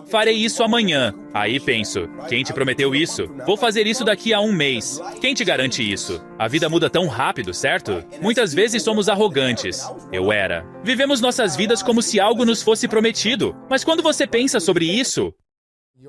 Farei isso amanhã. Aí penso, quem te prometeu isso? Vou fazer isso daqui a um mês. Quem te garante isso? A vida muda tão rápido, certo? Muitas vezes somos arrogantes. Eu era. Vivemos nossas vidas como se algo nos fosse prometido. Mas quando você pensa sobre isso...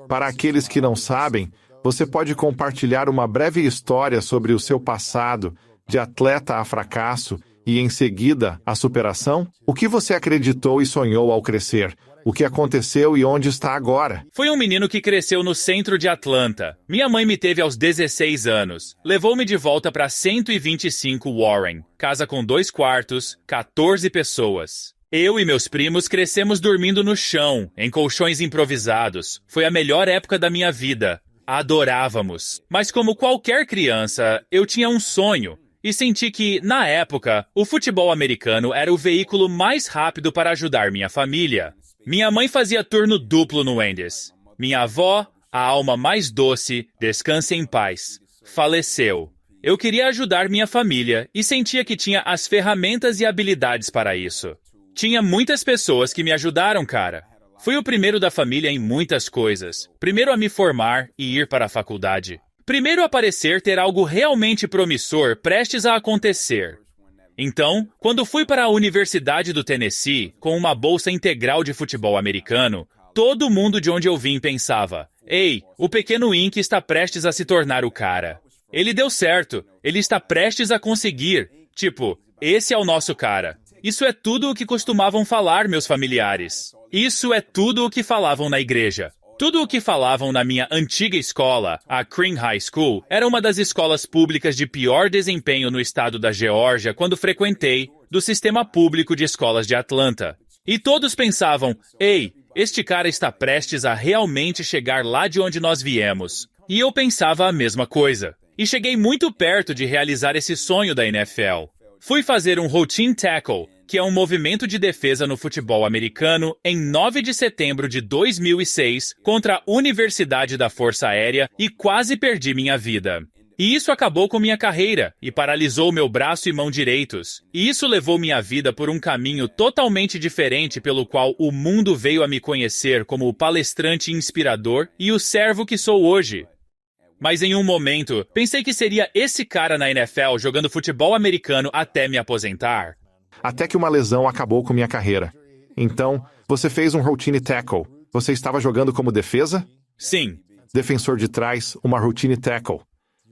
Para aqueles que não sabem, você pode compartilhar uma breve história sobre o seu passado, de atleta a fracasso, e em seguida, a superação? O que você acreditou e sonhou ao crescer? O que aconteceu e onde está agora? Fui um menino que cresceu no centro de Atlanta. Minha mãe me teve aos 16 anos. Levou-me de volta para 125 Warren. Casa com 2 quartos, 14 pessoas. Eu e meus primos crescemos dormindo no chão, em colchões improvisados. Foi a melhor época da minha vida. Adorávamos. Mas como qualquer criança, eu tinha um sonho. E senti que, na época, o futebol americano era o veículo mais rápido para ajudar minha família. Minha mãe fazia turno duplo no Wendy's. Minha avó, a alma mais doce, descanse em paz, faleceu. Eu queria ajudar minha família e sentia que tinha as ferramentas e habilidades para isso. Tinha muitas pessoas que me ajudaram, cara. Fui o primeiro da família em muitas coisas. Primeiro a me formar e ir para a faculdade. Primeiro a parecer ter algo realmente promissor prestes a acontecer. Então, quando fui para a Universidade do Tennessee, com uma bolsa integral de futebol americano, todo mundo de onde eu vim pensava, ei, o pequeno Ink está prestes a se tornar o cara. Ele deu certo, ele está prestes a conseguir. Tipo, esse é o nosso cara. Isso é tudo o que costumavam falar meus familiares. Isso é tudo o que falavam na igreja. Tudo o que falavam na minha antiga escola, a Crean High School, era uma das escolas públicas de pior desempenho no estado da Geórgia quando frequentei, do sistema público de escolas de Atlanta. E todos pensavam, ei, este cara está prestes a realmente chegar lá de onde nós viemos. E eu pensava a mesma coisa. E cheguei muito perto de realizar esse sonho da NFL. Fui fazer um routine tackle, que é um movimento de defesa no futebol americano, em 9 de setembro de 2006, contra a Universidade da Força Aérea e quase perdi minha vida. E isso acabou com minha carreira e paralisou meu braço e mão direitos. E isso levou minha vida por um caminho totalmente diferente pelo qual o mundo veio a me conhecer como o palestrante inspirador e o servo que sou hoje. Mas em um momento, pensei que seria esse cara na NFL jogando futebol americano até me aposentar. Até que uma lesão acabou com minha carreira. Então, você fez um routine tackle. Você estava jogando como defesa? Sim. Defensor de trás, uma routine tackle.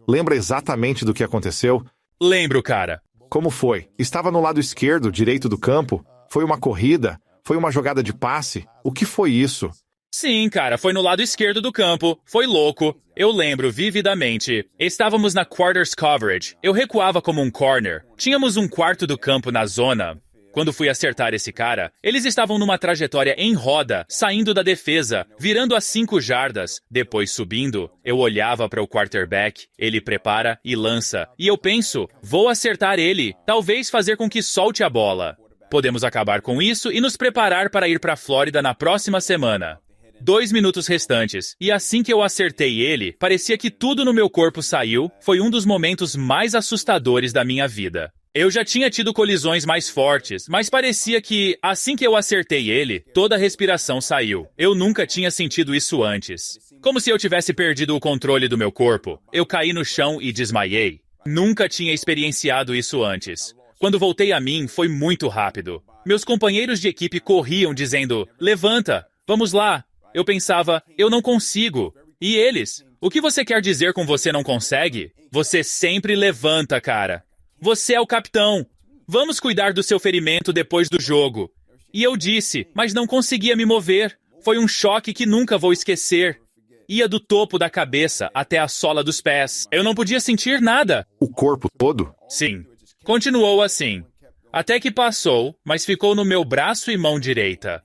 Lembra exatamente do que aconteceu? Lembro, cara. Como foi? Estava no lado esquerdo, direito do campo? Foi uma corrida? Foi uma jogada de passe? O que foi isso? Sim, cara, foi no lado esquerdo do campo. Foi louco. Eu lembro vividamente. Estávamos na quarters coverage. Eu recuava como um corner. Tínhamos um quarto do campo na zona. Quando fui acertar esse cara, eles estavam numa trajetória em roda, saindo da defesa, virando as 5 jardas, depois subindo. Eu olhava para o quarterback, ele prepara e lança. E eu penso, vou acertar ele, talvez fazer com que solte a bola. Podemos acabar com isso e nos preparar para ir para a Flórida na próxima semana. 2 minutos restantes, e assim que eu acertei ele, parecia que tudo no meu corpo saiu. Foi um dos momentos mais assustadores da minha vida. Eu já tinha tido colisões mais fortes, mas parecia que, assim que eu acertei ele, toda a respiração saiu. Eu nunca tinha sentido isso antes. Como se eu tivesse perdido o controle do meu corpo. Eu caí no chão e desmaiei. Nunca tinha experienciado isso antes. Quando voltei a mim, foi muito rápido. Meus companheiros de equipe corriam dizendo, levanta, vamos lá. Eu pensava, eu não consigo. E eles? O que você quer dizer com você não consegue? Você sempre levanta, cara. Você é o capitão. Vamos cuidar do seu ferimento depois do jogo. E eu disse, mas não conseguia me mover. Foi um choque que nunca vou esquecer. Ia do topo da cabeça até a sola dos pés. Eu não podia sentir nada. O corpo todo? Sim. Continuou assim. Até que passou, mas ficou no meu braço e mão direita.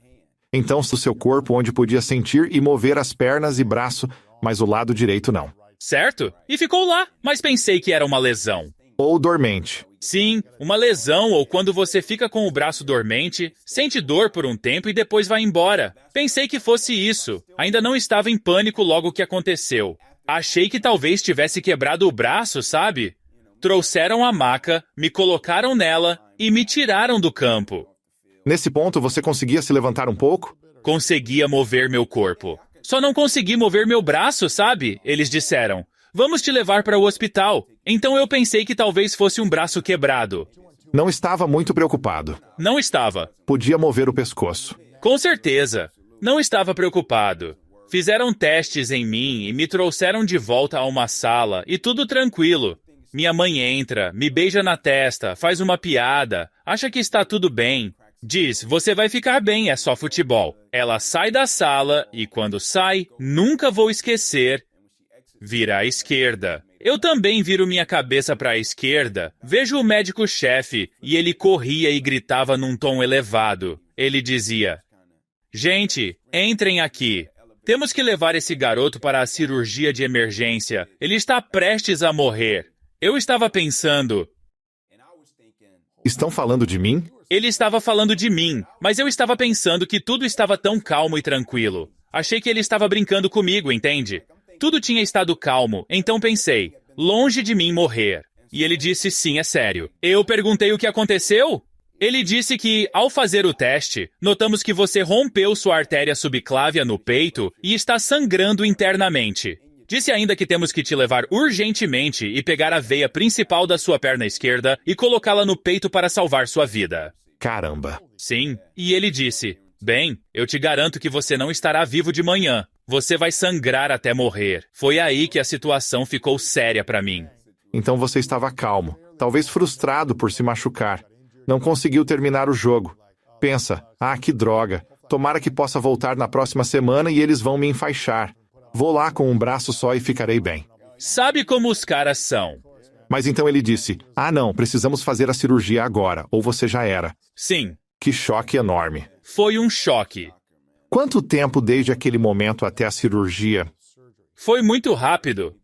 Então, do seu corpo onde podia sentir e mover as pernas e braço, mas o lado direito não. Certo? E ficou lá, mas pensei que era uma lesão. Ou dormente. Sim, uma lesão ou quando você fica com o braço dormente, sente dor por um tempo e depois vai embora. Pensei que fosse isso. Ainda não estava em pânico logo que aconteceu. Achei que talvez tivesse quebrado o braço, sabe? Trouxeram a maca, me colocaram nela e me tiraram do campo. Nesse ponto, você conseguia se levantar um pouco? Conseguia mover meu corpo. Só não consegui mover meu braço, sabe? Eles disseram, vamos te levar para o hospital. Então eu pensei que talvez fosse um braço quebrado. Não estava muito preocupado. Não estava. Podia mover o pescoço. Com certeza. Não estava preocupado. Fizeram testes em mim e me trouxeram de volta a uma sala e tudo tranquilo. Minha mãe entra, me beija na testa, faz uma piada, acha que está tudo bem. Diz, você vai ficar bem, é só futebol. Ela sai da sala e quando sai, nunca vou esquecer, vira à esquerda. Eu também viro minha cabeça para a esquerda, vejo o médico-chefe e ele corria e gritava num tom elevado. Ele dizia, gente, entrem aqui. Temos que levar esse garoto para a cirurgia de emergência. Ele está prestes a morrer. Eu estava pensando... Estão falando de mim? Ele estava falando de mim, mas eu estava pensando que tudo estava tão calmo e tranquilo. Achei que ele estava brincando comigo, entende? Tudo tinha estado calmo, então pensei, longe de mim morrer. E ele disse, sim, é sério. Eu perguntei o que aconteceu? Ele disse que, ao fazer o teste, notamos que você rompeu sua artéria subclávia no peito e está sangrando internamente. Disse ainda que temos que te levar urgentemente e pegar a veia principal da sua perna esquerda e colocá-la no peito para salvar sua vida. Caramba. Sim, e ele disse, bem, eu te garanto que você não estará vivo de manhã. Você vai sangrar até morrer. Foi aí que a situação ficou séria para mim. Então você estava calmo, talvez frustrado por se machucar. Não conseguiu terminar o jogo. Pensa, que droga. Tomara que possa voltar na próxima semana e eles vão me enfaixar. Vou lá com um braço só e ficarei bem. Sabe como os caras são? Mas então ele disse, não, precisamos fazer a cirurgia agora, ou você já era. Sim. Que choque enorme. Foi um choque. Quanto tempo desde aquele momento até a cirurgia? Foi muito rápido.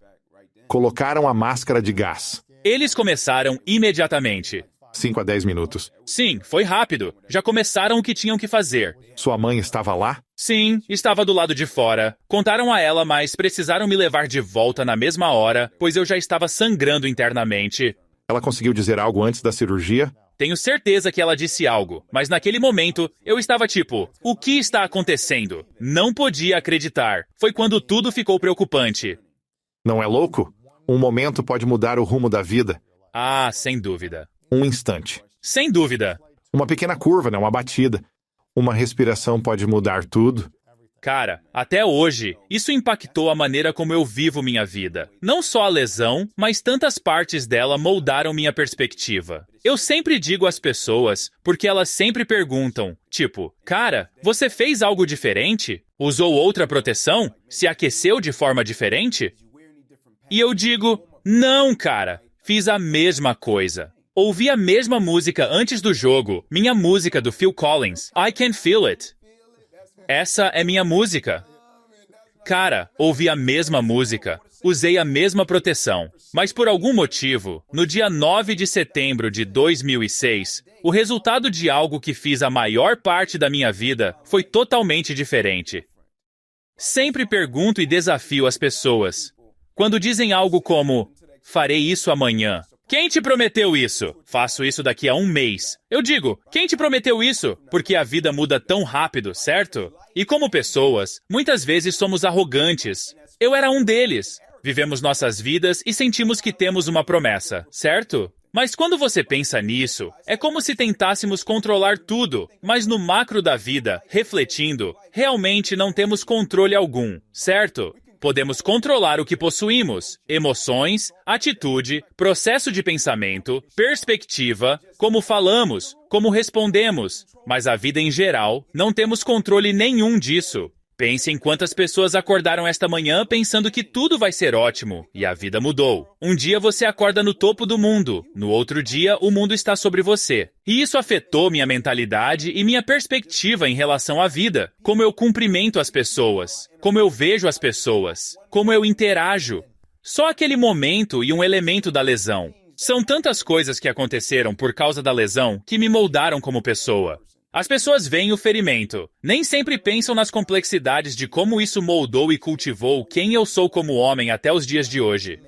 Colocaram a máscara de gás. Eles começaram imediatamente. 5 a 10 minutos. Sim, foi rápido. Já começaram o que tinham que fazer. Sua mãe estava lá? Sim, estava do lado de fora. Contaram a ela, mas precisaram me levar de volta na mesma hora, pois eu já estava sangrando internamente. Ela conseguiu dizer algo antes da cirurgia? Tenho certeza que ela disse algo, mas naquele momento eu estava tipo, o que está acontecendo? Não podia acreditar. Foi quando tudo ficou preocupante. Não é louco? Um momento pode mudar o rumo da vida. Sem dúvida. Um instante. Sem dúvida. Uma pequena curva, uma batida. Uma respiração pode mudar tudo. Cara, até hoje, isso impactou a maneira como eu vivo minha vida. Não só a lesão, mas tantas partes dela moldaram minha perspectiva. Eu sempre digo às pessoas, porque elas sempre perguntam, tipo, cara, você fez algo diferente? Usou outra proteção? Se aqueceu de forma diferente? E eu digo, não, cara, fiz a mesma coisa. Ouvi a mesma música antes do jogo, minha música do Phil Collins, I Can Feel It. Essa é minha música. Cara, ouvi a mesma música, usei a mesma proteção, mas por algum motivo, no dia 9 de setembro de 2006, o resultado de algo que fiz a maior parte da minha vida foi totalmente diferente. Sempre pergunto e desafio as pessoas. Quando dizem algo como, farei isso amanhã. Quem te prometeu isso? Faço isso daqui a um mês. Eu digo, quem te prometeu isso? Porque a vida muda tão rápido, certo? E como pessoas, muitas vezes somos arrogantes. Eu era um deles. Vivemos nossas vidas e sentimos que temos uma promessa, certo? Mas quando você pensa nisso, é como se tentássemos controlar tudo, mas no macro da vida, refletindo, realmente não temos controle algum, certo? Podemos controlar o que possuímos, emoções, atitude, processo de pensamento, perspectiva, como falamos, como respondemos, mas a vida em geral, não temos controle nenhum disso. Pense em quantas pessoas acordaram esta manhã pensando que tudo vai ser ótimo, e a vida mudou. Um dia você acorda no topo do mundo, no outro dia o mundo está sobre você. E isso afetou minha mentalidade e minha perspectiva em relação à vida, como eu cumprimento as pessoas, como eu vejo as pessoas, como eu interajo. Só aquele momento e um elemento da lesão. São tantas coisas que aconteceram por causa da lesão que me moldaram como pessoa. As pessoas veem o ferimento, nem sempre pensam nas complexidades de como isso moldou e cultivou quem eu sou como homem até os dias de hoje.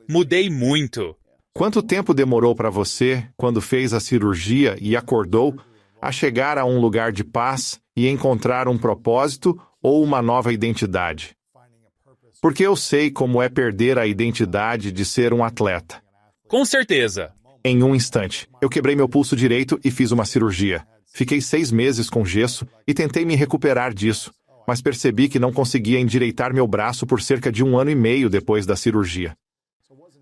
Mudei muito. Quanto tempo demorou para você, quando fez a cirurgia e acordou, a chegar a um lugar de paz e encontrar um propósito ou uma nova identidade. Porque eu sei como é perder a identidade de ser um atleta. Com certeza. Em um instante, eu quebrei meu pulso direito e fiz uma cirurgia. Fiquei 6 meses com gesso e tentei me recuperar disso, mas percebi que não conseguia endireitar meu braço por cerca de 1 ano e meio depois da cirurgia.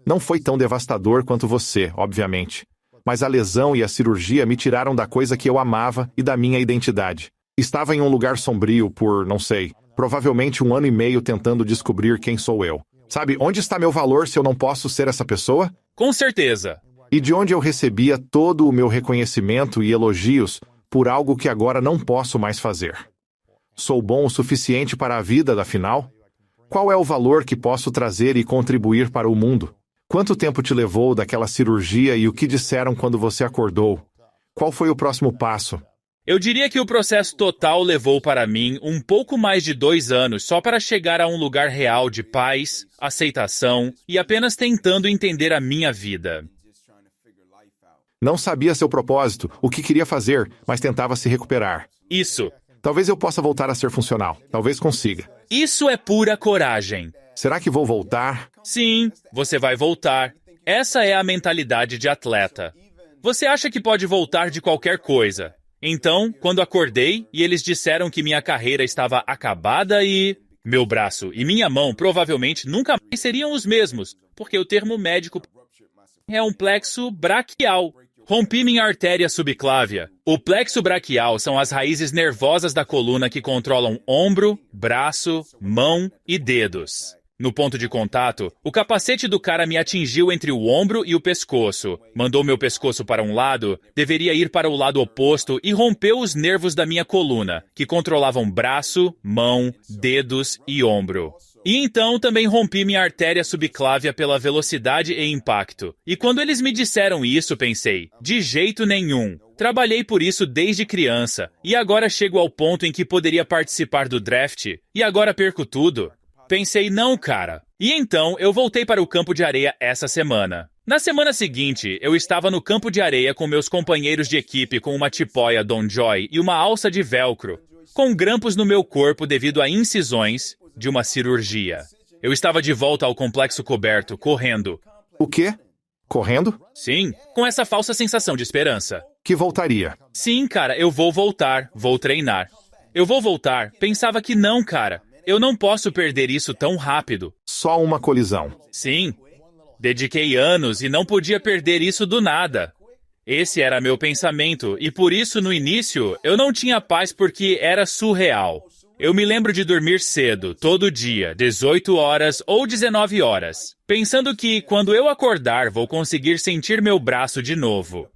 Não foi tão devastador quanto você, obviamente, mas a lesão e a cirurgia me tiraram da coisa que eu amava e da minha identidade. Estava em um lugar sombrio por, não sei, provavelmente 1 ano e meio tentando descobrir quem sou eu. Sabe, onde está meu valor se eu não posso ser essa pessoa? Com certeza. E de onde eu recebia todo o meu reconhecimento e elogios por algo que agora não posso mais fazer. Sou bom o suficiente para a vida, afinal? Qual é o valor que posso trazer e contribuir para o mundo? Quanto tempo te levou daquela cirurgia e o que disseram quando você acordou? Qual foi o próximo passo? Eu diria que o processo total levou para mim um pouco mais de 2 anos só para chegar a um lugar real de paz, aceitação e apenas tentando entender a minha vida. Não sabia seu propósito, o que queria fazer, mas tentava se recuperar. Isso. Talvez eu possa voltar a ser funcional. Talvez consiga. Isso é pura coragem. Será que vou voltar? Sim, você vai voltar. Essa é a mentalidade de atleta. Você acha que pode voltar de qualquer coisa. Então, quando acordei e eles disseram que minha carreira estava acabada e... meu braço e minha mão provavelmente nunca mais seriam os mesmos, porque o termo médico é um plexo braquial. Rompi minha artéria subclávia. O plexo braquial são as raízes nervosas da coluna que controlam ombro, braço, mão e dedos. No ponto de contato, o capacete do cara me atingiu entre o ombro e o pescoço. Mandou meu pescoço para um lado, deveria ir para o lado oposto e rompeu os nervos da minha coluna, que controlavam braço, mão, dedos e ombro. E então também rompi minha artéria subclávia pela velocidade e impacto. E quando eles me disseram isso, pensei, de jeito nenhum. Trabalhei por isso desde criança, e agora chego ao ponto em que poderia participar do draft, e agora perco tudo. Pensei, não, cara. E então eu voltei para o campo de areia essa semana. Na semana seguinte, eu estava no campo de areia com meus companheiros de equipe com uma tipóia Don Joy e uma alça de velcro, com grampos no meu corpo devido a incisões de uma cirurgia. Eu estava de volta ao complexo coberto, correndo. O quê? Correndo? Sim, com essa falsa sensação de esperança. Que voltaria. Sim, cara, eu vou voltar, vou treinar. Eu vou voltar, pensava que não, cara. Eu não posso perder isso tão rápido. Só uma colisão. Sim, dediquei anos e não podia perder isso do nada. Esse era meu pensamento, e por isso no início eu não tinha paz porque era surreal. Eu me lembro de dormir cedo, todo dia, 18 horas ou 19 horas, pensando que quando eu acordar vou conseguir sentir meu braço de novo.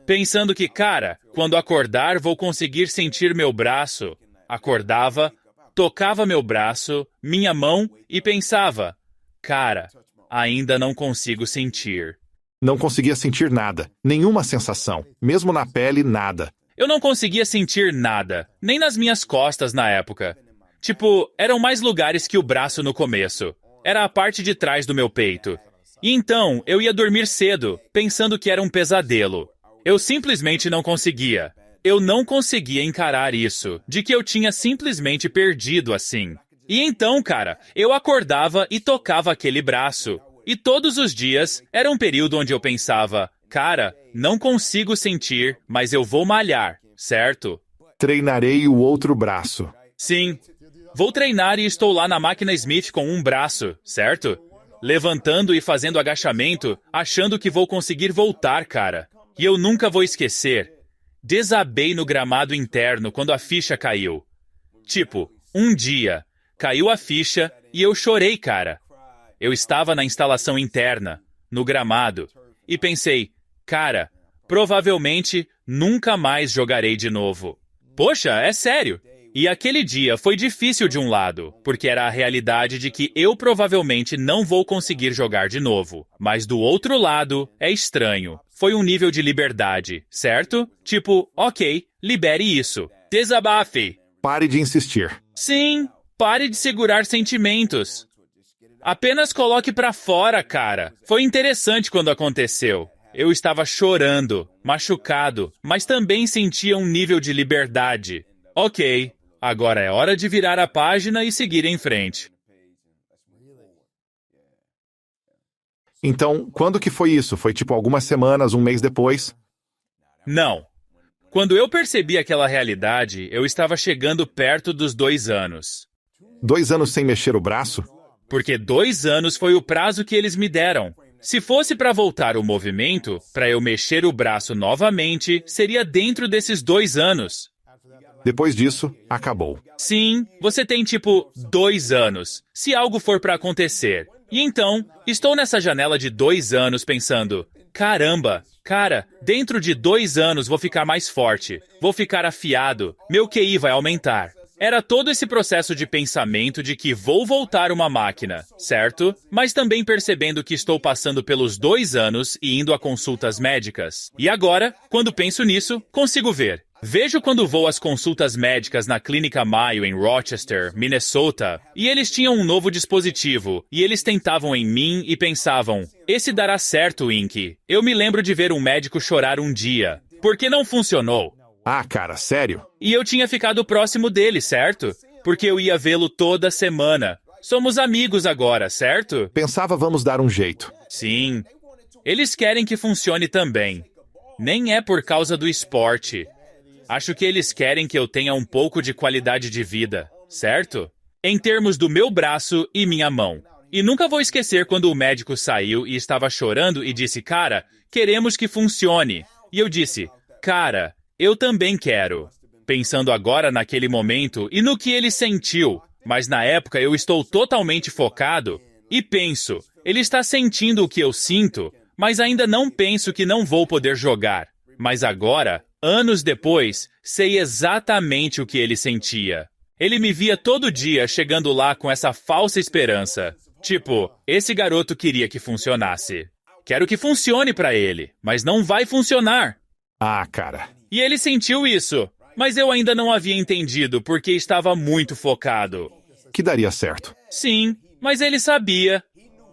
Pensando que, cara, quando acordar vou conseguir sentir meu braço. Acordava, tocava meu braço, minha mão e pensava, cara, ainda não consigo sentir. Não conseguia sentir nada, nenhuma sensação, mesmo na pele, nada. Eu não conseguia sentir nada, nem nas minhas costas na época. Tipo, eram mais lugares que o braço no começo. Era a parte de trás do meu peito. E então, eu ia dormir cedo, pensando que era um pesadelo. Eu simplesmente não conseguia. Eu não conseguia encarar isso, de que eu tinha simplesmente perdido assim. E então, cara, eu acordava e tocava aquele braço. E todos os dias era um período onde eu pensava, cara, não consigo sentir, mas eu vou malhar, certo? Treinarei o outro braço. Sim. Vou treinar e estou lá na máquina Smith com um braço, certo? Levantando e fazendo agachamento, achando que vou conseguir voltar, cara. E eu nunca vou esquecer. Desabei no gramado interno quando a ficha caiu. Tipo, um dia, caiu a ficha e eu chorei, cara. Eu estava na instalação interna, no gramado, e pensei, cara, provavelmente nunca mais jogarei de novo. Poxa, é sério. E aquele dia foi difícil de um lado, porque era a realidade de que eu provavelmente não vou conseguir jogar de novo. Mas do outro lado, é estranho. Foi um nível de liberdade, certo? Tipo, ok, libere isso. Desabafe. Pare de insistir. Sim, pare de segurar sentimentos. Apenas coloque pra fora, cara. Foi interessante quando aconteceu. Eu estava chorando, machucado, mas também sentia um nível de liberdade. Ok, agora é hora de virar a página e seguir em frente. Então, quando que foi isso? Foi tipo algumas semanas, um mês depois? Não. Quando eu percebi aquela realidade, eu estava chegando perto dos 2 anos. 2 anos sem mexer o braço? Porque 2 anos foi o prazo que eles me deram. Se fosse para voltar o movimento, para eu mexer o braço novamente, seria dentro desses 2 anos. Depois disso, acabou. Sim, você tem tipo 2 anos, se algo for para acontecer. E então, estou nessa janela de 2 anos pensando, caramba, cara, dentro de 2 anos vou ficar mais forte, vou ficar afiado, meu QI vai aumentar. Era todo esse processo de pensamento de que vou voltar uma máquina, certo? Mas também percebendo que estou passando pelos 2 anos e indo a consultas médicas. E agora, quando penso nisso, consigo ver. Vejo quando vou às consultas médicas na Clínica Mayo em Rochester, Minnesota, e eles tinham um novo dispositivo, e eles tentavam em mim e pensavam, esse dará certo, Inky. Eu me lembro de ver um médico chorar um dia, porque não funcionou. Ah, cara, sério? E eu tinha ficado próximo dele, certo? Porque eu ia vê-lo toda semana. Somos amigos agora, certo? Pensava vamos dar um jeito. Sim. Eles querem que funcione também. Nem é por causa do esporte. Acho que eles querem que eu tenha um pouco de qualidade de vida, certo? Em termos do meu braço e minha mão. E nunca vou esquecer quando o médico saiu e estava chorando e disse, cara, queremos que funcione. E eu disse, cara, eu também quero. Pensando agora naquele momento e no que ele sentiu, mas na época eu estou totalmente focado e penso, ele está sentindo o que eu sinto, mas ainda não penso que não vou poder jogar. Mas agora, anos depois, sei exatamente o que ele sentia. Ele me via todo dia chegando lá com essa falsa esperança. Tipo, esse garoto queria que funcionasse. Quero que funcione para ele, mas não vai funcionar. Ah, cara. E ele sentiu isso, mas eu ainda não havia entendido porque estava muito focado. Que daria certo. Sim, mas ele sabia.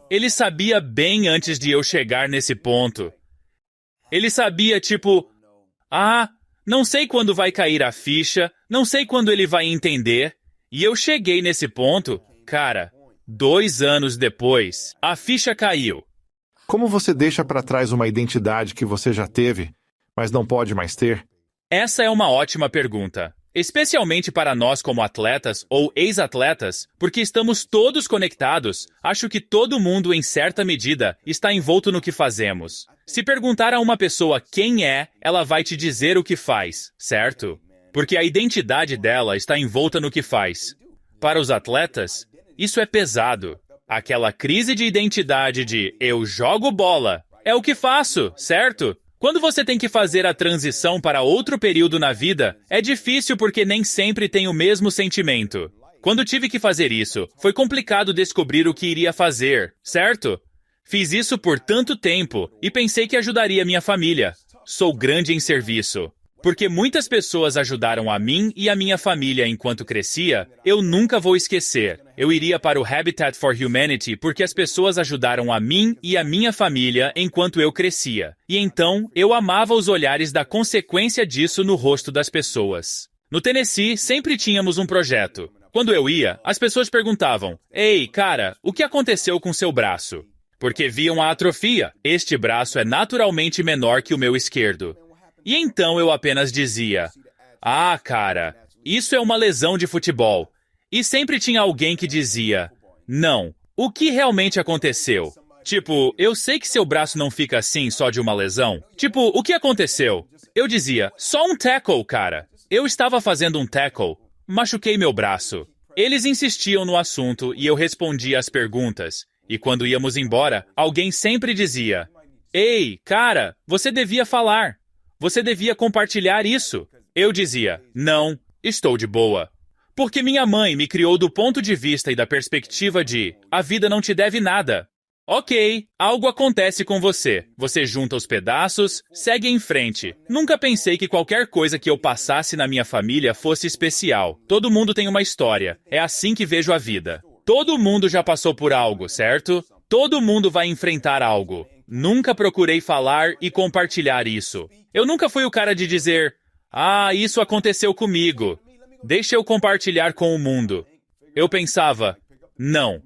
Ele sabia bem antes de eu chegar nesse ponto. Ele sabia, tipo, não sei quando vai cair a ficha, não sei quando ele vai entender. E eu cheguei nesse ponto, cara, 2 anos depois, a ficha caiu. Como você deixa para trás uma identidade que você já teve, mas não pode mais ter? Essa é uma ótima pergunta. Especialmente para nós como atletas ou ex-atletas, porque estamos todos conectados, acho que todo mundo, em certa medida, está envolto no que fazemos. Se perguntar a uma pessoa quem é, ela vai te dizer o que faz, certo? Porque a identidade dela está envolta no que faz. Para os atletas, isso é pesado. Aquela crise de identidade de eu jogo bola, é o que faço, certo? Quando você tem que fazer a transição para outro período na vida, é difícil porque nem sempre tem o mesmo sentimento. Quando tive que fazer isso, foi complicado descobrir o que iria fazer, certo? Fiz isso por tanto tempo e pensei que ajudaria minha família. Sou grande em serviço. Porque muitas pessoas ajudaram a mim e a minha família enquanto crescia, eu nunca vou esquecer. Eu iria para o Habitat for Humanity porque as pessoas ajudaram a mim e a minha família enquanto eu crescia. E então, eu amava os olhares da consequência disso no rosto das pessoas. No Tennessee, sempre tínhamos um projeto. Quando eu ia, as pessoas perguntavam, ei, cara, o que aconteceu com seu braço? Porque viam a atrofia. Este braço é naturalmente menor que o meu esquerdo. E então eu apenas dizia, cara, isso é uma lesão de futebol. E sempre tinha alguém que dizia, não, o que realmente aconteceu? Tipo, eu sei que seu braço não fica assim só de uma lesão. Tipo, o que aconteceu? Eu dizia, só um tackle, cara. Eu estava fazendo um tackle, machuquei meu braço. Eles insistiam no assunto e eu respondia as perguntas. E quando íamos embora, alguém sempre dizia, ei, cara, você devia falar. Você devia compartilhar isso. Eu dizia, não, estou de boa. Porque minha mãe me criou do ponto de vista e da perspectiva de, a vida não te deve nada. Ok, algo acontece com você. Você junta os pedaços, segue em frente. Nunca pensei que qualquer coisa que eu passasse na minha família fosse especial. Todo mundo tem uma história. É assim que vejo a vida. Todo mundo já passou por algo, certo? Todo mundo vai enfrentar algo. Nunca procurei falar e compartilhar isso. Eu nunca fui o cara de dizer, isso aconteceu comigo. Deixa eu compartilhar com o mundo. Eu pensava, não,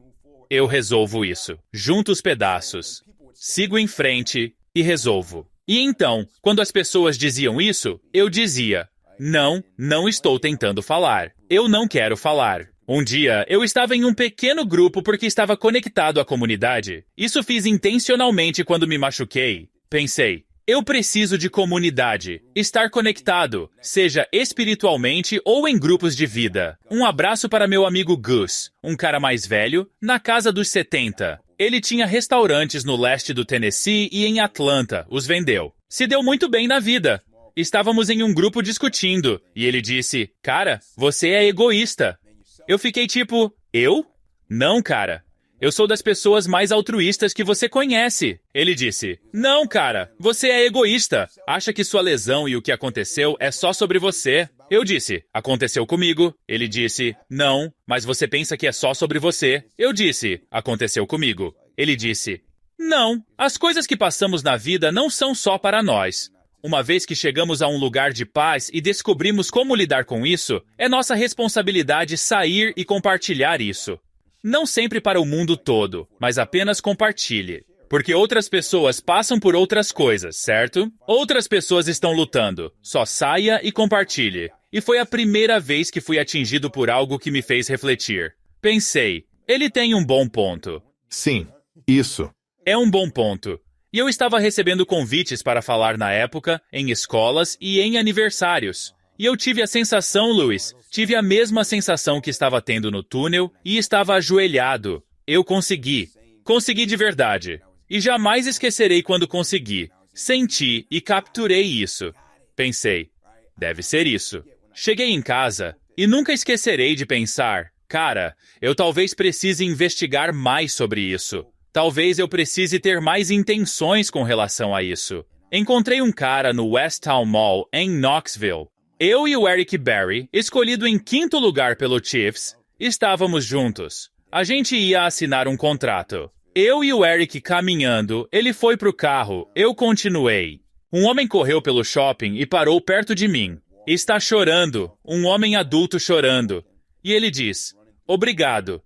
eu resolvo isso. Junto os pedaços. Sigo em frente e resolvo. E então, quando as pessoas diziam isso, eu dizia, não estou tentando falar. Eu não quero falar. Um dia, eu estava em um pequeno grupo porque estava conectado à comunidade. Isso fiz intencionalmente quando me machuquei. Pensei, eu preciso de comunidade, estar conectado, seja espiritualmente ou em grupos de vida. Um abraço para meu amigo Gus, um cara mais velho, na casa dos 70. Ele tinha restaurantes no leste do Tennessee e em Atlanta, os vendeu. Se deu muito bem na vida. Estávamos em um grupo discutindo, e ele disse, cara, você é egoísta. Eu fiquei tipo, eu? Não, cara. Eu sou das pessoas mais altruístas que você conhece. Ele disse, não, cara, você é egoísta. Acha que sua lesão e o que aconteceu é só sobre você. Eu disse, aconteceu comigo. Ele disse, não, mas você pensa que é só sobre você. Eu disse, aconteceu comigo. Ele disse, não, as coisas que passamos na vida não são só para nós. Uma vez que chegamos a um lugar de paz e descobrimos como lidar com isso, é nossa responsabilidade sair e compartilhar isso. Não sempre para o mundo todo, mas apenas compartilhe. Porque outras pessoas passam por outras coisas, certo? Outras pessoas estão lutando. Só saia e compartilhe. E foi a primeira vez que fui atingido por algo que me fez refletir. Pensei, ele tem um bom ponto. Sim, isso. É um bom ponto. E eu estava recebendo convites para falar na época, em escolas e em aniversários. E eu tive a sensação, Luiz, tive a mesma sensação que estava tendo no túnel e estava ajoelhado. Eu consegui. Consegui de verdade. E jamais esquecerei quando consegui. Senti e capturei isso. Pensei, deve ser isso. Cheguei em casa e nunca esquecerei de pensar, cara, eu talvez precise investigar mais sobre isso. Talvez eu precise ter mais intenções com relação a isso. Encontrei um cara no West Town Mall, em Knoxville. Eu e o Eric Berry, escolhido em 5º lugar pelo Chiefs, estávamos juntos. A gente ia assinar um contrato. Eu e o Eric caminhando, ele foi pro carro, eu continuei. Um homem correu pelo shopping e parou perto de mim. Está chorando, um homem adulto chorando. E ele diz, obrigado.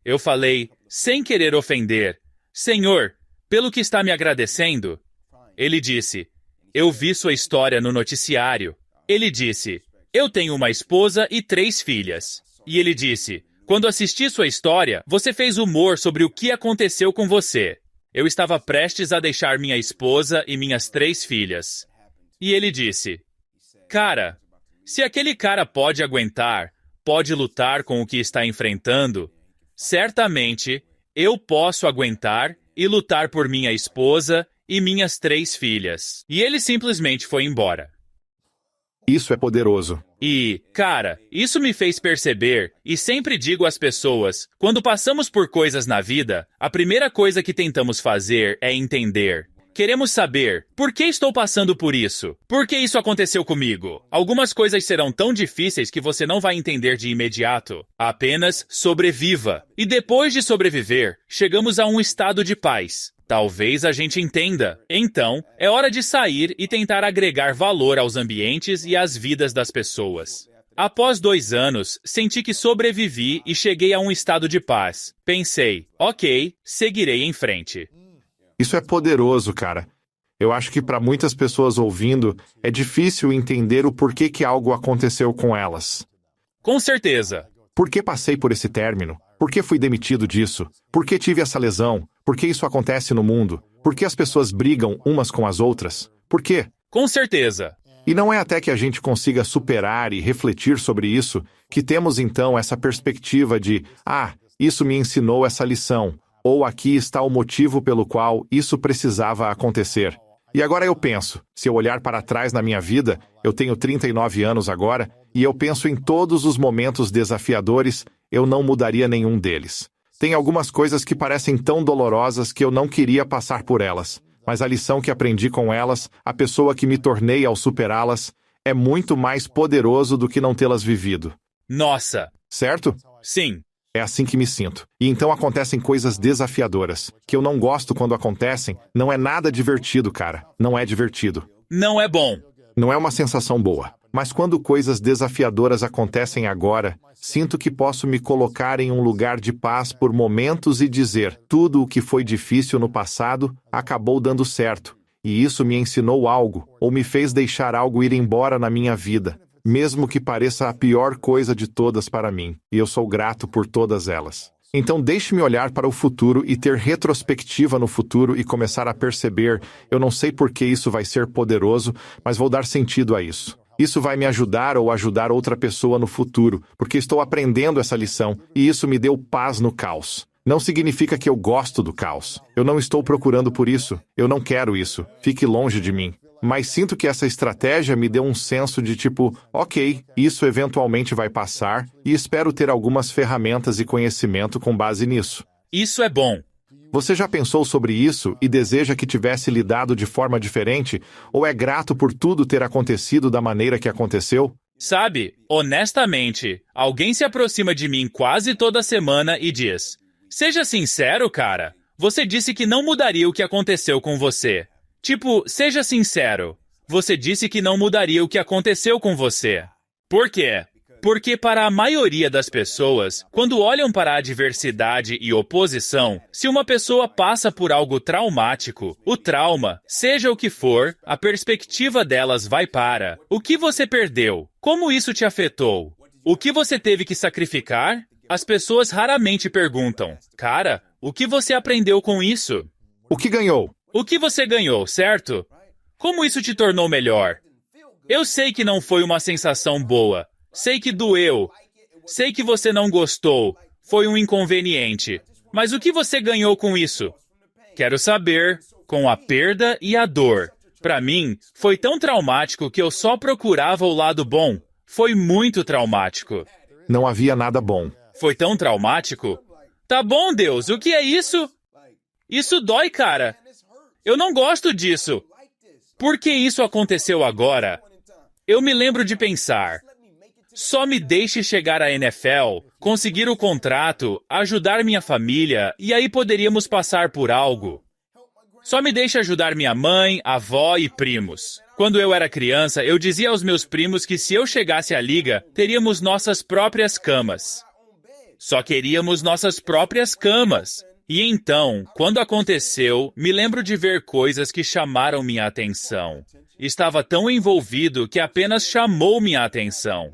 Eu falei, sem querer ofender, Senhor, pelo que está me agradecendo? Ele disse, eu vi sua história no noticiário. Ele disse, eu tenho uma esposa e 3 filhas. E ele disse, quando assisti sua história, você fez humor sobre o que aconteceu com você. Eu estava prestes a deixar minha esposa e minhas 3 filhas. E ele disse, cara, se aquele cara pode aguentar, pode lutar com o que está enfrentando, certamente eu posso aguentar e lutar por minha esposa e minhas 3 filhas. E ele simplesmente foi embora. Isso é poderoso. E, cara, isso me fez perceber, e sempre digo às pessoas, quando passamos por coisas na vida, a primeira coisa que tentamos fazer é entender. Queremos saber, por que estou passando por isso? Por que isso aconteceu comigo? Algumas coisas serão tão difíceis que você não vai entender de imediato. Apenas sobreviva. E depois de sobreviver, chegamos a um estado de paz. Talvez a gente entenda. Então, é hora de sair e tentar agregar valor aos ambientes e às vidas das pessoas. Após 2 anos, senti que sobrevivi e cheguei a um estado de paz. Pensei, ok, seguirei em frente. Isso é poderoso, cara. Eu acho que para muitas pessoas ouvindo, é difícil entender o porquê que algo aconteceu com elas. Com certeza. Por que passei por esse término? Por que fui demitido disso? Por que tive essa lesão? Por que isso acontece no mundo? Por que as pessoas brigam umas com as outras? Por quê? Com certeza. E não é até que a gente consiga superar e refletir sobre isso que temos então essa perspectiva de, isso me ensinou essa lição. Ou aqui está o motivo pelo qual isso precisava acontecer. E agora eu penso, se eu olhar para trás na minha vida, eu tenho 39 anos agora, e eu penso em todos os momentos desafiadores, eu não mudaria nenhum deles. Tem algumas coisas que parecem tão dolorosas que eu não queria passar por elas, mas a lição que aprendi com elas, a pessoa que me tornei ao superá-las, é muito mais poderoso do que não tê-las vivido. Nossa! Certo? Sim. É assim que me sinto. E então acontecem coisas desafiadoras, que eu não gosto quando acontecem. Não é nada divertido, cara. Não é divertido. Não é bom. Não é uma sensação boa. Mas quando coisas desafiadoras acontecem agora, sinto que posso me colocar em um lugar de paz por momentos e dizer: tudo o que foi difícil no passado acabou dando certo. E isso me ensinou algo, ou me fez deixar algo ir embora na minha vida, mesmo que pareça a pior coisa de todas para mim, e eu sou grato por todas elas. Então deixe-me olhar para o futuro e ter retrospectiva no futuro e começar a perceber: eu não sei por que isso vai ser poderoso, mas vou dar sentido a isso. Isso vai me ajudar ou ajudar outra pessoa no futuro, porque estou aprendendo essa lição, e isso me deu paz no caos. Não significa que eu gosto do caos. Eu não estou procurando por isso. Eu não quero isso. Fique longe de mim. Mas sinto que essa estratégia me deu um senso de tipo: ok, isso eventualmente vai passar, e espero ter algumas ferramentas e conhecimento com base nisso. Isso é bom. Você já pensou sobre isso e deseja que tivesse lidado de forma diferente, ou é grato por tudo ter acontecido da maneira que aconteceu? Sabe, honestamente, alguém se aproxima de mim quase toda semana e diz: seja sincero, cara. Você disse que não mudaria o que aconteceu com você. Tipo, seja sincero. Você disse que não mudaria o que aconteceu com você. Por quê? Porque para a maioria das pessoas, quando olham para a adversidade e oposição, se uma pessoa passa por algo traumático, o trauma, seja o que for, a perspectiva delas vai para: o que você perdeu? Como isso te afetou? O que você teve que sacrificar? As pessoas raramente perguntam: cara, o que você aprendeu com isso? O que ganhou? O que você ganhou, certo? Como isso te tornou melhor? Eu sei que não foi uma sensação boa. Sei que doeu. Sei que você não gostou. Foi um inconveniente. Mas o que você ganhou com isso? Quero saber, com a perda e a dor. Para mim, foi tão traumático que eu só procurava o lado bom. Foi muito traumático. Não havia nada bom. Foi tão traumático? Tá bom, Deus, o que é isso? Isso dói, cara. Eu não gosto disso. Por que isso aconteceu agora? Eu me lembro de pensar: só me deixe chegar à NFL, conseguir o contrato, ajudar minha família, e aí poderíamos passar por algo. Só me deixe ajudar minha mãe, avó e primos. Quando eu era criança, eu dizia aos meus primos que se eu chegasse à liga, teríamos nossas próprias camas. Só queríamos nossas próprias camas. E então, quando aconteceu, me lembro de ver coisas que chamaram minha atenção. Estava tão envolvido que apenas chamou minha atenção.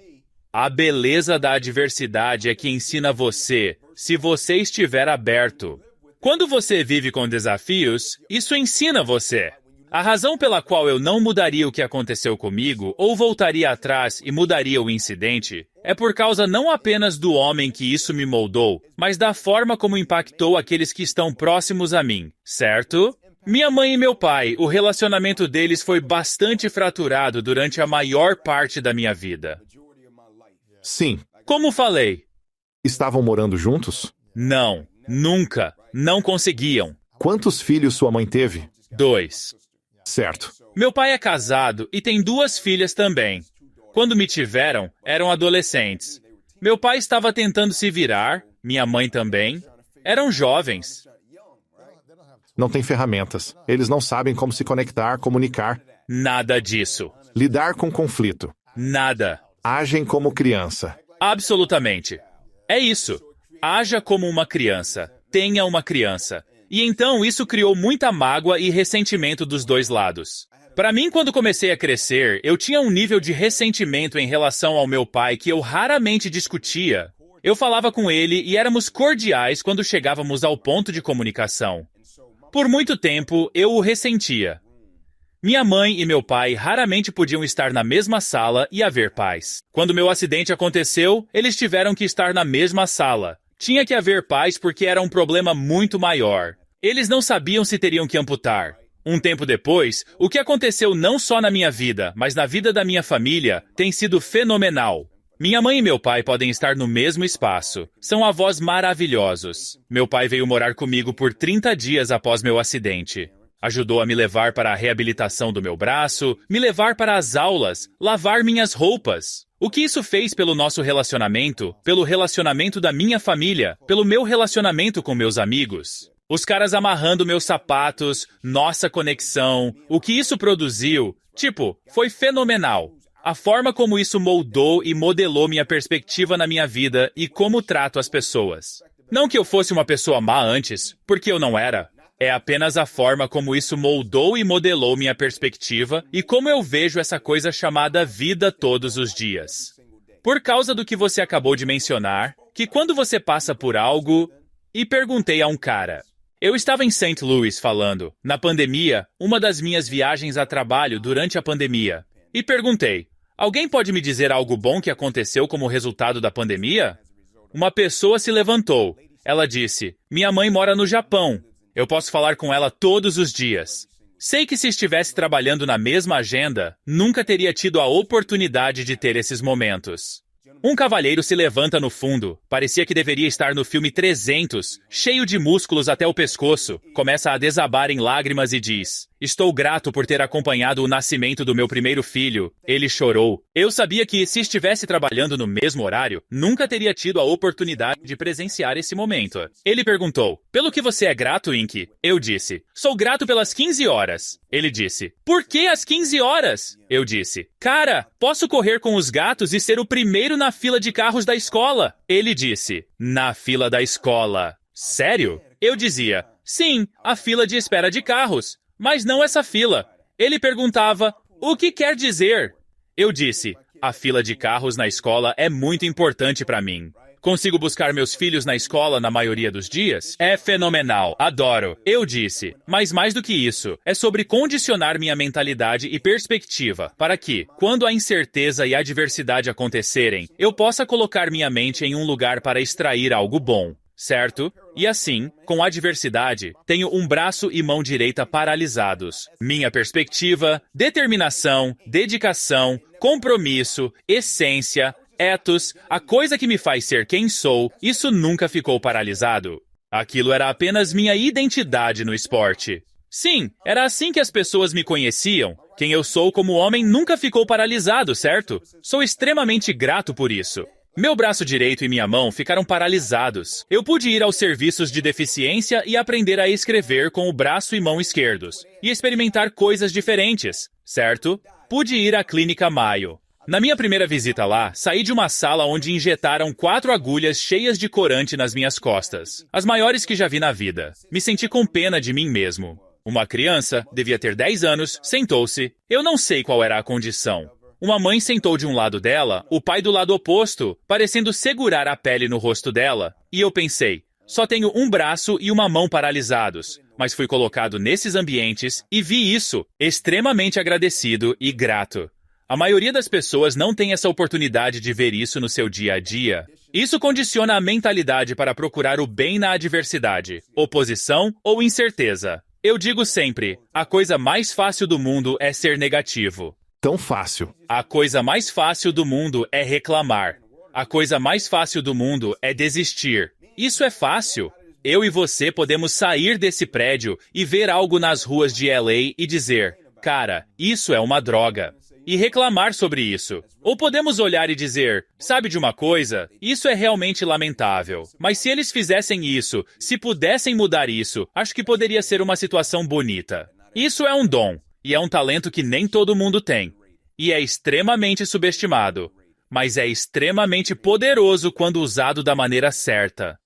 A beleza da adversidade é que ensina você, se você estiver aberto. Quando você vive com desafios, isso ensina você. A razão pela qual eu não mudaria o que aconteceu comigo, ou voltaria atrás e mudaria o incidente, é por causa não apenas do homem que isso me moldou, mas da forma como impactou aqueles que estão próximos a mim, certo? Minha mãe e meu pai, o relacionamento deles foi bastante fraturado durante a maior parte da minha vida. Sim. Como falei? Estavam morando juntos? Não, nunca. Não conseguiam. Quantos filhos sua mãe teve? 2. Certo. Meu pai é casado e tem 2 filhas também. Quando me tiveram, eram adolescentes. Meu pai estava tentando se virar, minha mãe também. Eram jovens. Não tem ferramentas. Eles não sabem como se conectar, comunicar. Nada disso. Lidar com conflito. Nada. Agem como criança. Absolutamente. É isso. Haja como uma criança. Tenha uma criança. E então isso criou muita mágoa e ressentimento dos dois lados. Para mim, quando comecei a crescer, eu tinha um nível de ressentimento em relação ao meu pai que eu raramente discutia. Eu falava com ele e éramos cordiais quando chegávamos ao ponto de comunicação. Por muito tempo, eu o ressentia. Minha mãe e meu pai raramente podiam estar na mesma sala e haver paz. Quando meu acidente aconteceu, eles tiveram que estar na mesma sala. Tinha que haver paz porque era um problema muito maior. Eles não sabiam se teriam que amputar. Um tempo depois, o que aconteceu não só na minha vida, mas na vida da minha família, tem sido fenomenal. Minha mãe e meu pai podem estar no mesmo espaço. São avós maravilhosos. Meu pai veio morar comigo por 30 dias após meu acidente. Ajudou a me levar para a reabilitação do meu braço, me levar para as aulas, lavar minhas roupas. O que isso fez pelo nosso relacionamento, pelo relacionamento da minha família, pelo meu relacionamento com meus amigos. Os caras amarrando meus sapatos, nossa conexão, o que isso produziu, foi fenomenal. A forma como isso moldou e modelou minha perspectiva na minha vida e como trato as pessoas. Não que eu fosse uma pessoa má antes, porque eu não era. É apenas a forma como isso moldou e modelou minha perspectiva e como eu vejo essa coisa chamada vida todos os dias. Por causa do que você acabou de mencionar, que quando você passa por algo... E perguntei a um cara. Eu estava em St. Louis falando, na pandemia, uma das minhas viagens a trabalho durante a pandemia. E perguntei, alguém pode me dizer algo bom que aconteceu como resultado da pandemia? Uma pessoa se levantou. Ela disse, minha mãe mora no Japão. Eu posso falar com ela todos os dias. Sei que se estivesse trabalhando na mesma agenda, nunca teria tido a oportunidade de ter esses momentos. Um cavalheiro se levanta no fundo, parecia que deveria estar no filme 300, cheio de músculos até o pescoço, começa a desabar em lágrimas e diz, estou grato por ter acompanhado o nascimento do meu primeiro filho. Ele chorou. Eu sabia que, se estivesse trabalhando no mesmo horário, nunca teria tido a oportunidade de presenciar esse momento. Ele perguntou, pelo que você é grato, Inky? Eu disse, sou grato pelas 15 horas. Ele disse, por que as 15 horas? Eu disse, cara, posso correr com os gatos e ser o primeiro na fila de carros da escola. Ele disse, na fila da escola. Sério? Eu dizia, sim, a fila de espera de carros. Mas não essa fila. Ele perguntava, o que quer dizer? Eu disse, a fila de carros na escola é muito importante para mim. Consigo buscar meus filhos na escola na maioria dos dias? É fenomenal, adoro. Eu disse, mas mais do que isso, é sobre condicionar minha mentalidade e perspectiva para que, quando a incerteza e a adversidade acontecerem, eu possa colocar minha mente em um lugar para extrair algo bom. Certo? E assim, com a adversidade, tenho um braço e mão direita paralisados. Minha perspectiva, determinação, dedicação, compromisso, essência, ethos, a coisa que me faz ser quem sou, isso nunca ficou paralisado. Aquilo era apenas minha identidade no esporte. Sim, era assim que as pessoas me conheciam. Quem eu sou como homem nunca ficou paralisado, certo? Sou extremamente grato por isso. Meu braço direito e minha mão ficaram paralisados. Eu pude ir aos serviços de deficiência e aprender a escrever com o braço e mão esquerdos. E experimentar coisas diferentes, certo? Pude ir à Clínica Mayo. Na minha primeira visita lá, saí de uma sala onde injetaram 4 agulhas cheias de corante nas minhas costas. As maiores que já vi na vida. Me senti com pena de mim mesmo. Uma criança, devia ter 10 anos, sentou-se. Eu não sei qual era a condição. Uma mãe sentou de um lado dela, o pai do lado oposto, parecendo segurar a pele no rosto dela. E eu pensei, só tenho um braço e uma mão paralisados. Mas fui colocado nesses ambientes e vi isso, extremamente agradecido e grato. A maioria das pessoas não tem essa oportunidade de ver isso no seu dia a dia. Isso condiciona a mentalidade para procurar o bem na adversidade, oposição ou incerteza. Eu digo sempre, a coisa mais fácil do mundo é ser negativo. Tão fácil. A coisa mais fácil do mundo é reclamar. A coisa mais fácil do mundo é desistir. Isso é fácil. Eu e você podemos sair desse prédio e ver algo nas ruas de LA e dizer, cara, isso é uma droga. E reclamar sobre isso. Ou podemos olhar e dizer, sabe de uma coisa? Isso é realmente lamentável. Mas se eles fizessem isso, se pudessem mudar isso, acho que poderia ser uma situação bonita. Isso é um dom. E é um talento que nem todo mundo tem. E é extremamente subestimado. Mas é extremamente poderoso quando usado da maneira certa.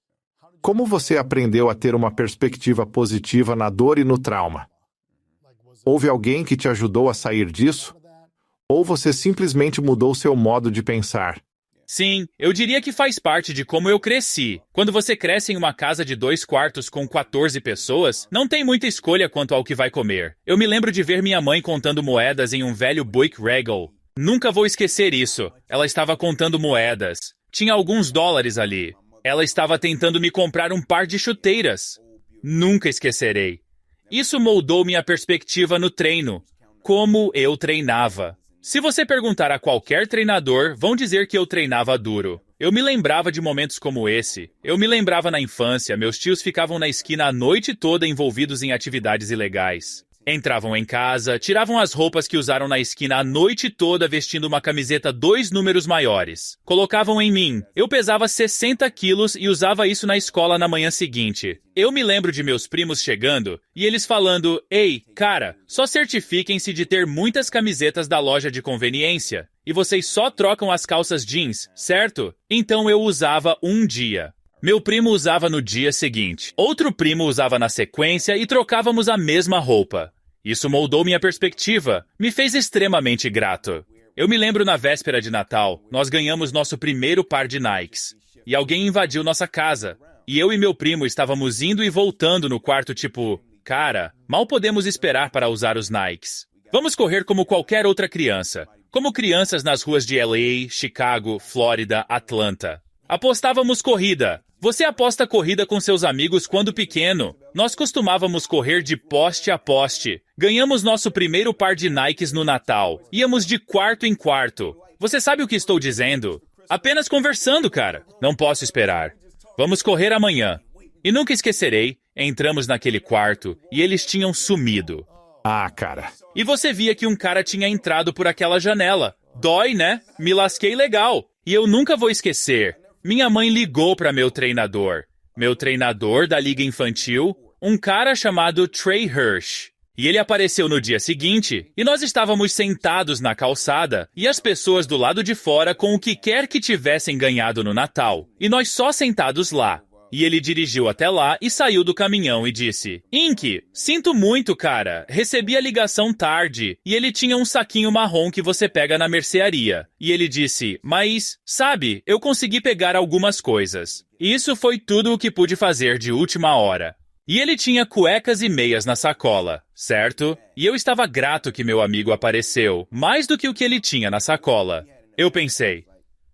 Como você aprendeu a ter uma perspectiva positiva na dor e no trauma? Houve alguém que te ajudou a sair disso? Ou você simplesmente mudou seu modo de pensar? Sim, eu diria que faz parte de como eu cresci. Quando você cresce em uma casa de 2 quartos com 14 pessoas, não tem muita escolha quanto ao que vai comer. Eu me lembro de ver minha mãe contando moedas em um velho Buick Regal. Nunca vou esquecer isso. Ela estava contando moedas. Tinha alguns dólares ali. Ela estava tentando me comprar um par de chuteiras. Nunca esquecerei. Isso moldou minha perspectiva no treino. Como eu treinava. Se você perguntar a qualquer treinador, vão dizer que eu treinava duro. Eu me lembrava de momentos como esse. Eu me lembrava na infância, meus tios ficavam na esquina a noite toda envolvidos em atividades ilegais. Entravam em casa, tiravam as roupas que usaram na esquina a noite toda vestindo uma camiseta 2 números maiores. Colocavam em mim. Eu pesava 60 quilos e usava isso na escola na manhã seguinte. Eu me lembro de meus primos chegando e eles falando: "Ei, cara, só certifiquem-se de ter muitas camisetas da loja de conveniência. E vocês só trocam as calças jeans, certo?" Então eu usava um dia. Meu primo usava no dia seguinte. Outro primo usava na sequência e trocávamos a mesma roupa. Isso moldou minha perspectiva, me fez extremamente grato. Eu me lembro na véspera de Natal, nós ganhamos nosso primeiro par de Nikes. E alguém invadiu nossa casa. E eu e meu primo estávamos indo e voltando no quarto tipo, cara, mal podemos esperar para usar os Nikes. Vamos correr como qualquer outra criança. Como crianças nas ruas de LA, Chicago, Flórida, Atlanta. Apostávamos corrida. Você aposta corrida com seus amigos quando pequeno. Nós costumávamos correr de poste a poste. Ganhamos nosso primeiro par de Nikes no Natal. Íamos de quarto em quarto. Você sabe o que estou dizendo? Apenas conversando, cara. Não posso esperar. Vamos correr amanhã. E nunca esquecerei, entramos naquele quarto e eles tinham sumido. Ah, cara. E você via que um cara tinha entrado por aquela janela. Dói, né? Me lasquei legal. E eu nunca vou esquecer. Minha mãe ligou para meu treinador da liga infantil, um cara chamado Trey Hirsch. E ele apareceu no dia seguinte, e nós estávamos sentados na calçada, e as pessoas do lado de fora com o que quer que tivessem ganhado no Natal, e nós só sentados lá. E ele dirigiu até lá e saiu do caminhão e disse: "Ink, sinto muito, cara. Recebi a ligação tarde e ele tinha um saquinho marrom que você pega na mercearia." E ele disse: "Mas, sabe, eu consegui pegar algumas coisas." Isso foi tudo o que pude fazer de última hora. E ele tinha cuecas e meias na sacola, certo? E eu estava grato que meu amigo apareceu, mais do que o que ele tinha na sacola. Eu pensei: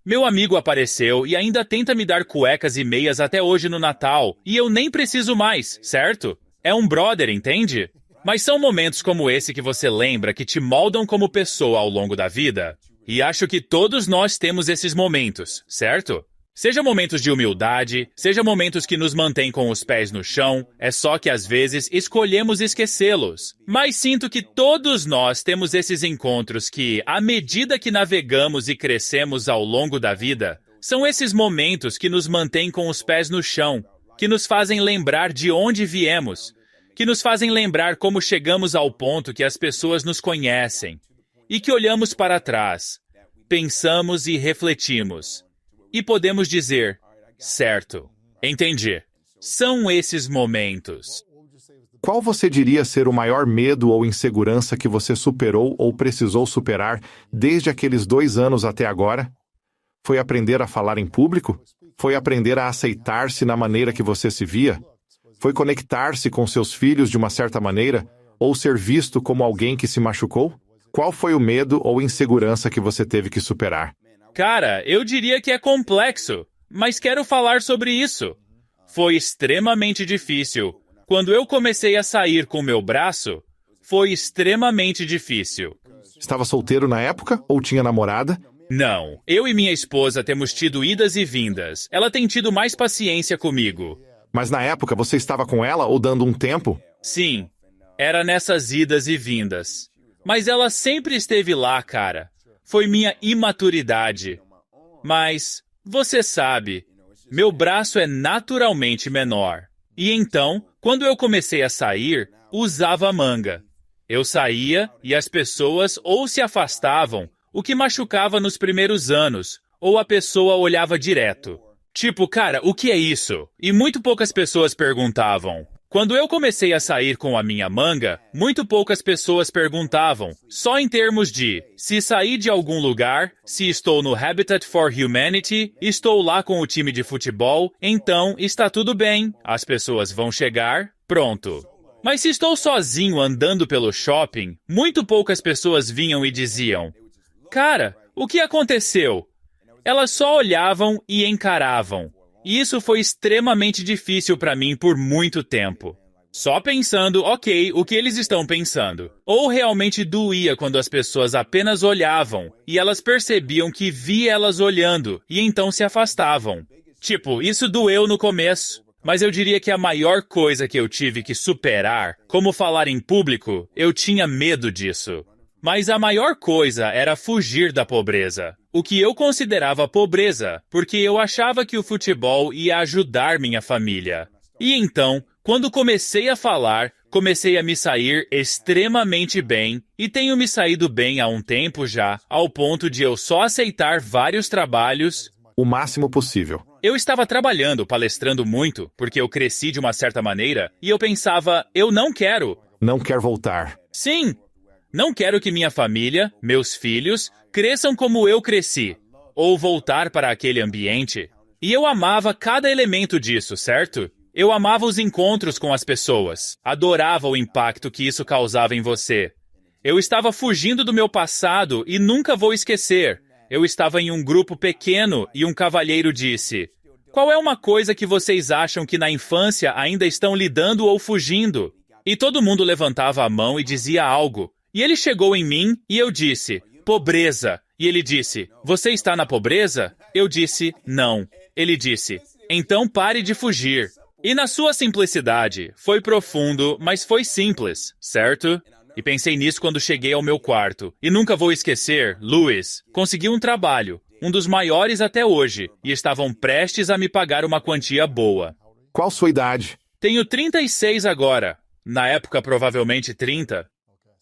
meu amigo apareceu e ainda tenta me dar cuecas e meias até hoje no Natal, e eu nem preciso mais, certo? É um brother, entende? Mas são momentos como esse que você lembra que te moldam como pessoa ao longo da vida. E acho que todos nós temos esses momentos, certo? Seja momentos de humildade, seja momentos que nos mantêm com os pés no chão, é só que às vezes escolhemos esquecê-los. Mas sinto que todos nós temos esses encontros que, à medida que navegamos e crescemos ao longo da vida, são esses momentos que nos mantêm com os pés no chão, que nos fazem lembrar de onde viemos, que nos fazem lembrar como chegamos ao ponto que as pessoas nos conhecem, e que olhamos para trás, pensamos e refletimos. E podemos dizer, certo, entendi. São esses momentos. Qual você diria ser o maior medo ou insegurança que você superou ou precisou superar desde aqueles 2 anos até agora? Foi aprender a falar em público? Foi aprender a aceitar-se na maneira que você se via? Foi conectar-se com seus filhos de uma certa maneira? Ou ser visto como alguém que se machucou? Qual foi o medo ou insegurança que você teve que superar? Cara, eu diria que é complexo, mas quero falar sobre isso. Foi extremamente difícil. Quando eu comecei a sair com meu braço, foi extremamente difícil. Estava solteiro na época ou tinha namorada? Não, eu e minha esposa temos tido idas e vindas. Ela tem tido mais paciência comigo. Mas na época você estava com ela ou dando um tempo? Sim, era nessas idas e vindas. Mas ela sempre esteve lá, cara. Foi minha imaturidade. Mas, você sabe, meu braço é naturalmente menor. E então, quando eu comecei a sair, usava manga. Eu saía e as pessoas ou se afastavam, o que machucava nos primeiros anos, ou a pessoa olhava direto. Tipo, cara, o que é isso? E muito poucas pessoas perguntavam. Quando eu comecei a sair com a minha manga, muito poucas pessoas perguntavam, só em termos de, se saí de algum lugar, se estou no Habitat for Humanity, estou lá com o time de futebol, então está tudo bem, as pessoas vão chegar, pronto. Mas se estou sozinho andando pelo shopping, muito poucas pessoas vinham e diziam, cara, o que aconteceu? Elas só olhavam e encaravam. E isso foi extremamente difícil para mim por muito tempo. Só pensando, ok, o que eles estão pensando. Ou realmente doía quando as pessoas apenas olhavam e elas percebiam que vi elas olhando e então se afastavam. Tipo, isso doeu no começo. Mas eu diria que a maior coisa que eu tive que superar, como falar em público, eu tinha medo disso. Mas a maior coisa era fugir da pobreza. O que eu considerava pobreza, porque eu achava que o futebol ia ajudar minha família. E então, quando comecei a falar, comecei a me sair extremamente bem, e tenho me saído bem há um tempo já, ao ponto de eu só aceitar vários trabalhos. O máximo possível. Eu estava trabalhando, palestrando muito, porque eu cresci de uma certa maneira, e eu pensava, eu não quero. Não quer voltar. Sim, não quero que minha família, meus filhos, cresçam como eu cresci, ou voltar para aquele ambiente. E eu amava cada elemento disso, certo? Eu amava os encontros com as pessoas, adorava o impacto que isso causava em você. Eu estava fugindo do meu passado e nunca vou esquecer. Eu estava em um grupo pequeno e um cavalheiro disse: "Qual é uma coisa que vocês acham que na infância ainda estão lidando ou fugindo?" E todo mundo levantava a mão e dizia algo. E ele chegou em mim e eu disse: "Pobreza." E ele disse: "Você está na pobreza?" Eu disse: "Não." Ele disse: "Então pare de fugir." E na sua simplicidade, foi profundo, mas foi simples, certo? E pensei nisso quando cheguei ao meu quarto. E nunca vou esquecer, Louis conseguiu um trabalho, um dos maiores até hoje, e estavam prestes a me pagar uma quantia boa. Qual sua idade? Tenho 36 agora. Na época, provavelmente 30.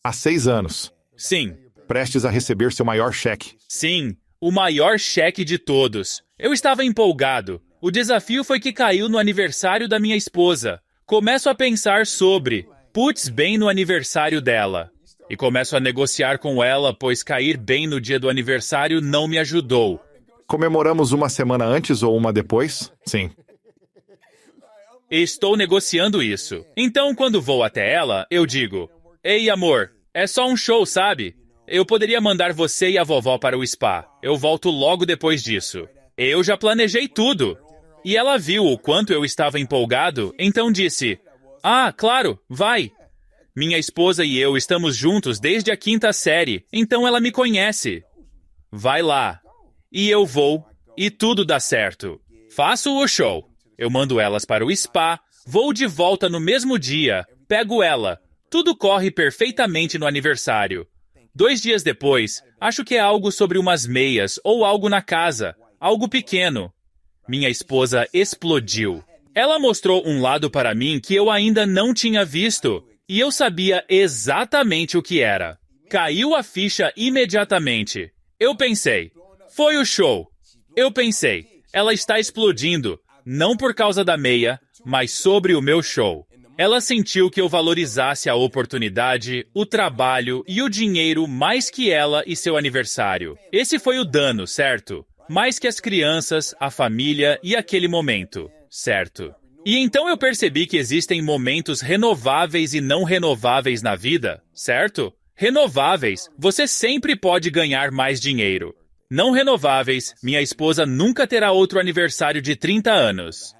Há 6 anos. Sim, Prestes a receber seu maior cheque. sim, o maior cheque de todos. Eu estava empolgado. O desafio foi que caiu no aniversário da minha esposa. Começo a pensar sobre, putz, bem no aniversário dela. E começo a negociar com ela, pois cair bem no dia do aniversário não me ajudou. Comemoramos uma semana antes ou uma depois? Sim. Estou negociando isso. Então, quando vou até ela, eu digo: "Ei, amor, é só um show, sabe? Eu poderia mandar você e a vovó para o spa. Eu volto logo depois disso. Eu já planejei tudo." E ela viu o quanto eu estava empolgado, então disse: "Ah, claro, vai." Minha esposa e eu estamos juntos desde a 5ª série, então ela me conhece. Vai lá. E eu vou, e tudo dá certo. Faço o show. Eu mando elas para o spa, vou de volta no mesmo dia, pego ela. Tudo corre perfeitamente no aniversário. 2 dias depois, acho que é algo sobre umas meias ou algo na casa, algo pequeno. Minha esposa explodiu. Ela mostrou um lado para mim que eu ainda não tinha visto, e eu sabia exatamente o que era. Caiu a ficha imediatamente. Eu pensei, foi o show. Eu pensei, ela está explodindo, não por causa da meia, mas sobre o meu show. Ela sentiu que eu valorizasse a oportunidade, o trabalho e o dinheiro mais que ela e seu aniversário. Esse foi o dano, certo? Mais que as crianças, a família e aquele momento, certo? E então eu percebi que existem momentos renováveis e não renováveis na vida, certo? Renováveis, você sempre pode ganhar mais dinheiro. Não renováveis, minha esposa nunca terá outro aniversário de 30 anos.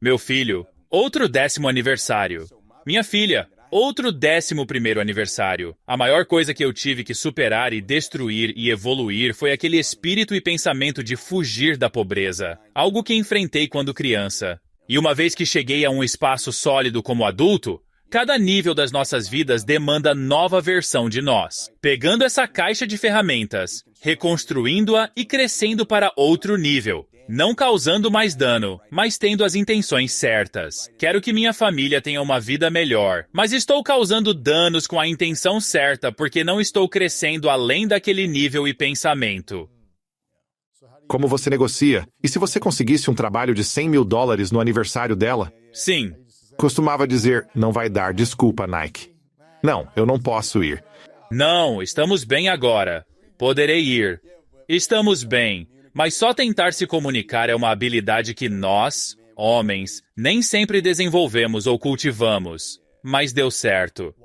Meu filho, outro 10º aniversário. Minha filha, outro 11º aniversário. A maior coisa que eu tive que superar e destruir e evoluir foi aquele espírito e pensamento de fugir da pobreza. Algo que enfrentei quando criança. E uma vez que cheguei a um espaço sólido como adulto, cada nível das nossas vidas demanda nova versão de nós. Pegando essa caixa de ferramentas, reconstruindo-a e crescendo para outro nível. Não causando mais dano, mas tendo as intenções certas. Quero que minha família tenha uma vida melhor, mas estou causando danos com a intenção certa porque não estou crescendo além daquele nível e pensamento. Como você negocia? E se você conseguisse um trabalho de $100 mil no aniversário dela? Sim. Costumava dizer, não vai dar, desculpa, Nike. Não, eu não posso ir. Não, estamos bem agora. Poderei ir. Estamos bem. Mas só tentar se comunicar é uma habilidade que nós, homens, nem sempre desenvolvemos ou cultivamos. Mas deu certo.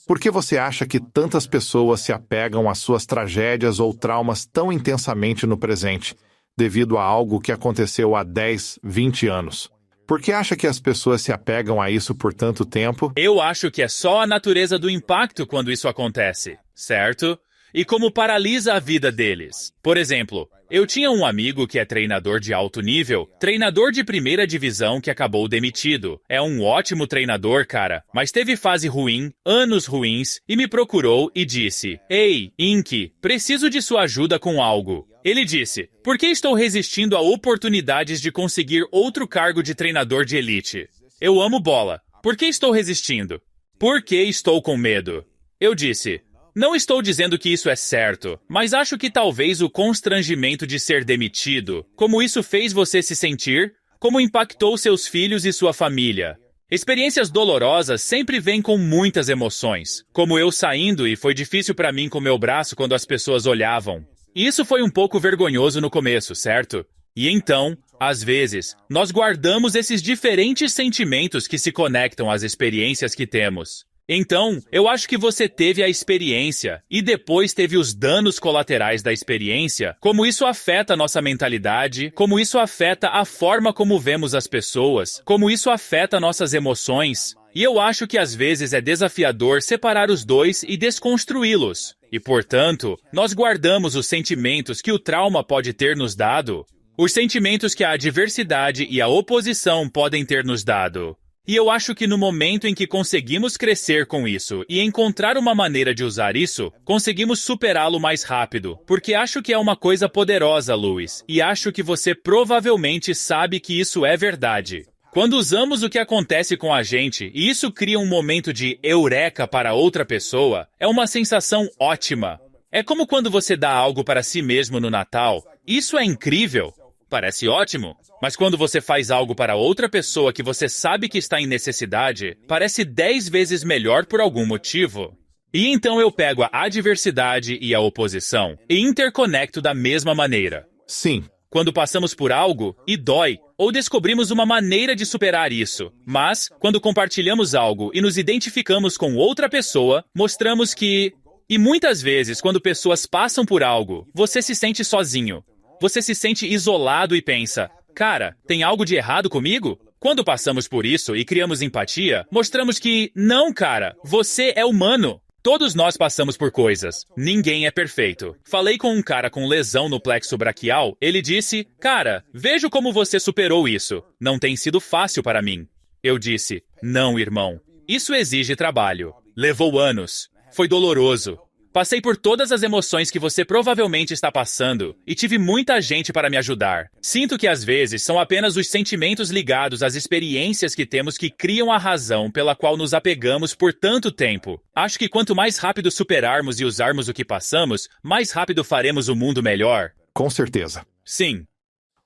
Por que você acha que tantas pessoas se apegam às suas tragédias ou traumas tão intensamente no presente, devido a algo que aconteceu há 10, 20 anos? Por que acha que as pessoas se apegam a isso por tanto tempo? Eu acho que é só a natureza do impacto quando isso acontece, certo? e como paralisa a vida deles. Por exemplo, eu tinha um amigo que é treinador de alto nível, treinador de primeira divisão que acabou demitido. É um ótimo treinador, cara, mas teve fase ruim, anos ruins, e me procurou e disse: "Ei, Inky, preciso de sua ajuda com algo." Ele disse: "Por que estou resistindo a oportunidades de conseguir outro cargo de treinador de elite? Eu amo bola. Por que estou resistindo? Por que estou com medo?" Eu disse: "Não estou dizendo que isso é certo, mas acho que talvez o constrangimento de ser demitido, como isso fez você se sentir, como impactou seus filhos e sua família. Experiências dolorosas sempre vêm com muitas emoções, como eu saindo e foi difícil para mim com meu braço quando as pessoas olhavam. Isso foi um pouco vergonhoso no começo, certo? E então, às vezes, nós guardamos esses diferentes sentimentos que se conectam às experiências que temos. Então, eu acho que você teve a experiência e depois teve os danos colaterais da experiência, como isso afeta a nossa mentalidade, como isso afeta a forma como vemos as pessoas, como isso afeta nossas emoções. E eu acho que às vezes é desafiador separar os dois e desconstruí-los. E, portanto, nós guardamos os sentimentos que o trauma pode ter nos dado, os sentimentos que a adversidade e a oposição podem ter nos dado. E eu acho que no momento em que conseguimos crescer com isso e encontrar uma maneira de usar isso, conseguimos superá-lo mais rápido, porque acho que é uma coisa poderosa, Luiz, e acho que você provavelmente sabe que isso é verdade. Quando usamos o que acontece com a gente e isso cria um momento de eureka para outra pessoa, é uma sensação ótima. É como quando você dá algo para si mesmo no Natal. Isso é incrível. Parece ótimo, mas quando você faz algo para outra pessoa que você sabe que está em necessidade, parece 10 vezes melhor por algum motivo. E então eu pego a adversidade e a oposição e interconecto da mesma maneira. Sim. Quando passamos por algo e dói, ou descobrimos uma maneira de superar isso. Mas, quando compartilhamos algo e nos identificamos com outra pessoa, mostramos que... E muitas vezes, quando pessoas passam por algo, você se sente sozinho. Você se sente isolado e pensa: cara, tem algo de errado comigo? Quando passamos por isso e criamos empatia, mostramos que, não, cara, você é humano. Todos nós passamos por coisas. Ninguém é perfeito. Falei com um cara com lesão no plexo braquial. Ele disse: cara, vejo como você superou isso. Não tem sido fácil para mim. Eu disse: não, irmão. Isso exige trabalho. Levou anos. Foi doloroso. Passei por todas as emoções que você provavelmente está passando e tive muita gente para me ajudar. Sinto que às vezes são apenas os sentimentos ligados às experiências que temos que criam a razão pela qual nos apegamos por tanto tempo. Acho que quanto mais rápido superarmos e usarmos o que passamos, mais rápido faremos o mundo melhor. Com certeza. Sim.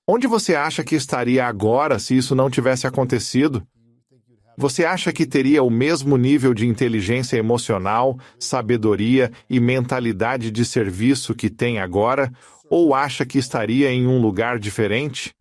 Onde você acha que estaria agora se isso não tivesse acontecido? Você acha que teria o mesmo nível de inteligência emocional, sabedoria e mentalidade de serviço que tem agora? Ou acha que estaria em um lugar diferente?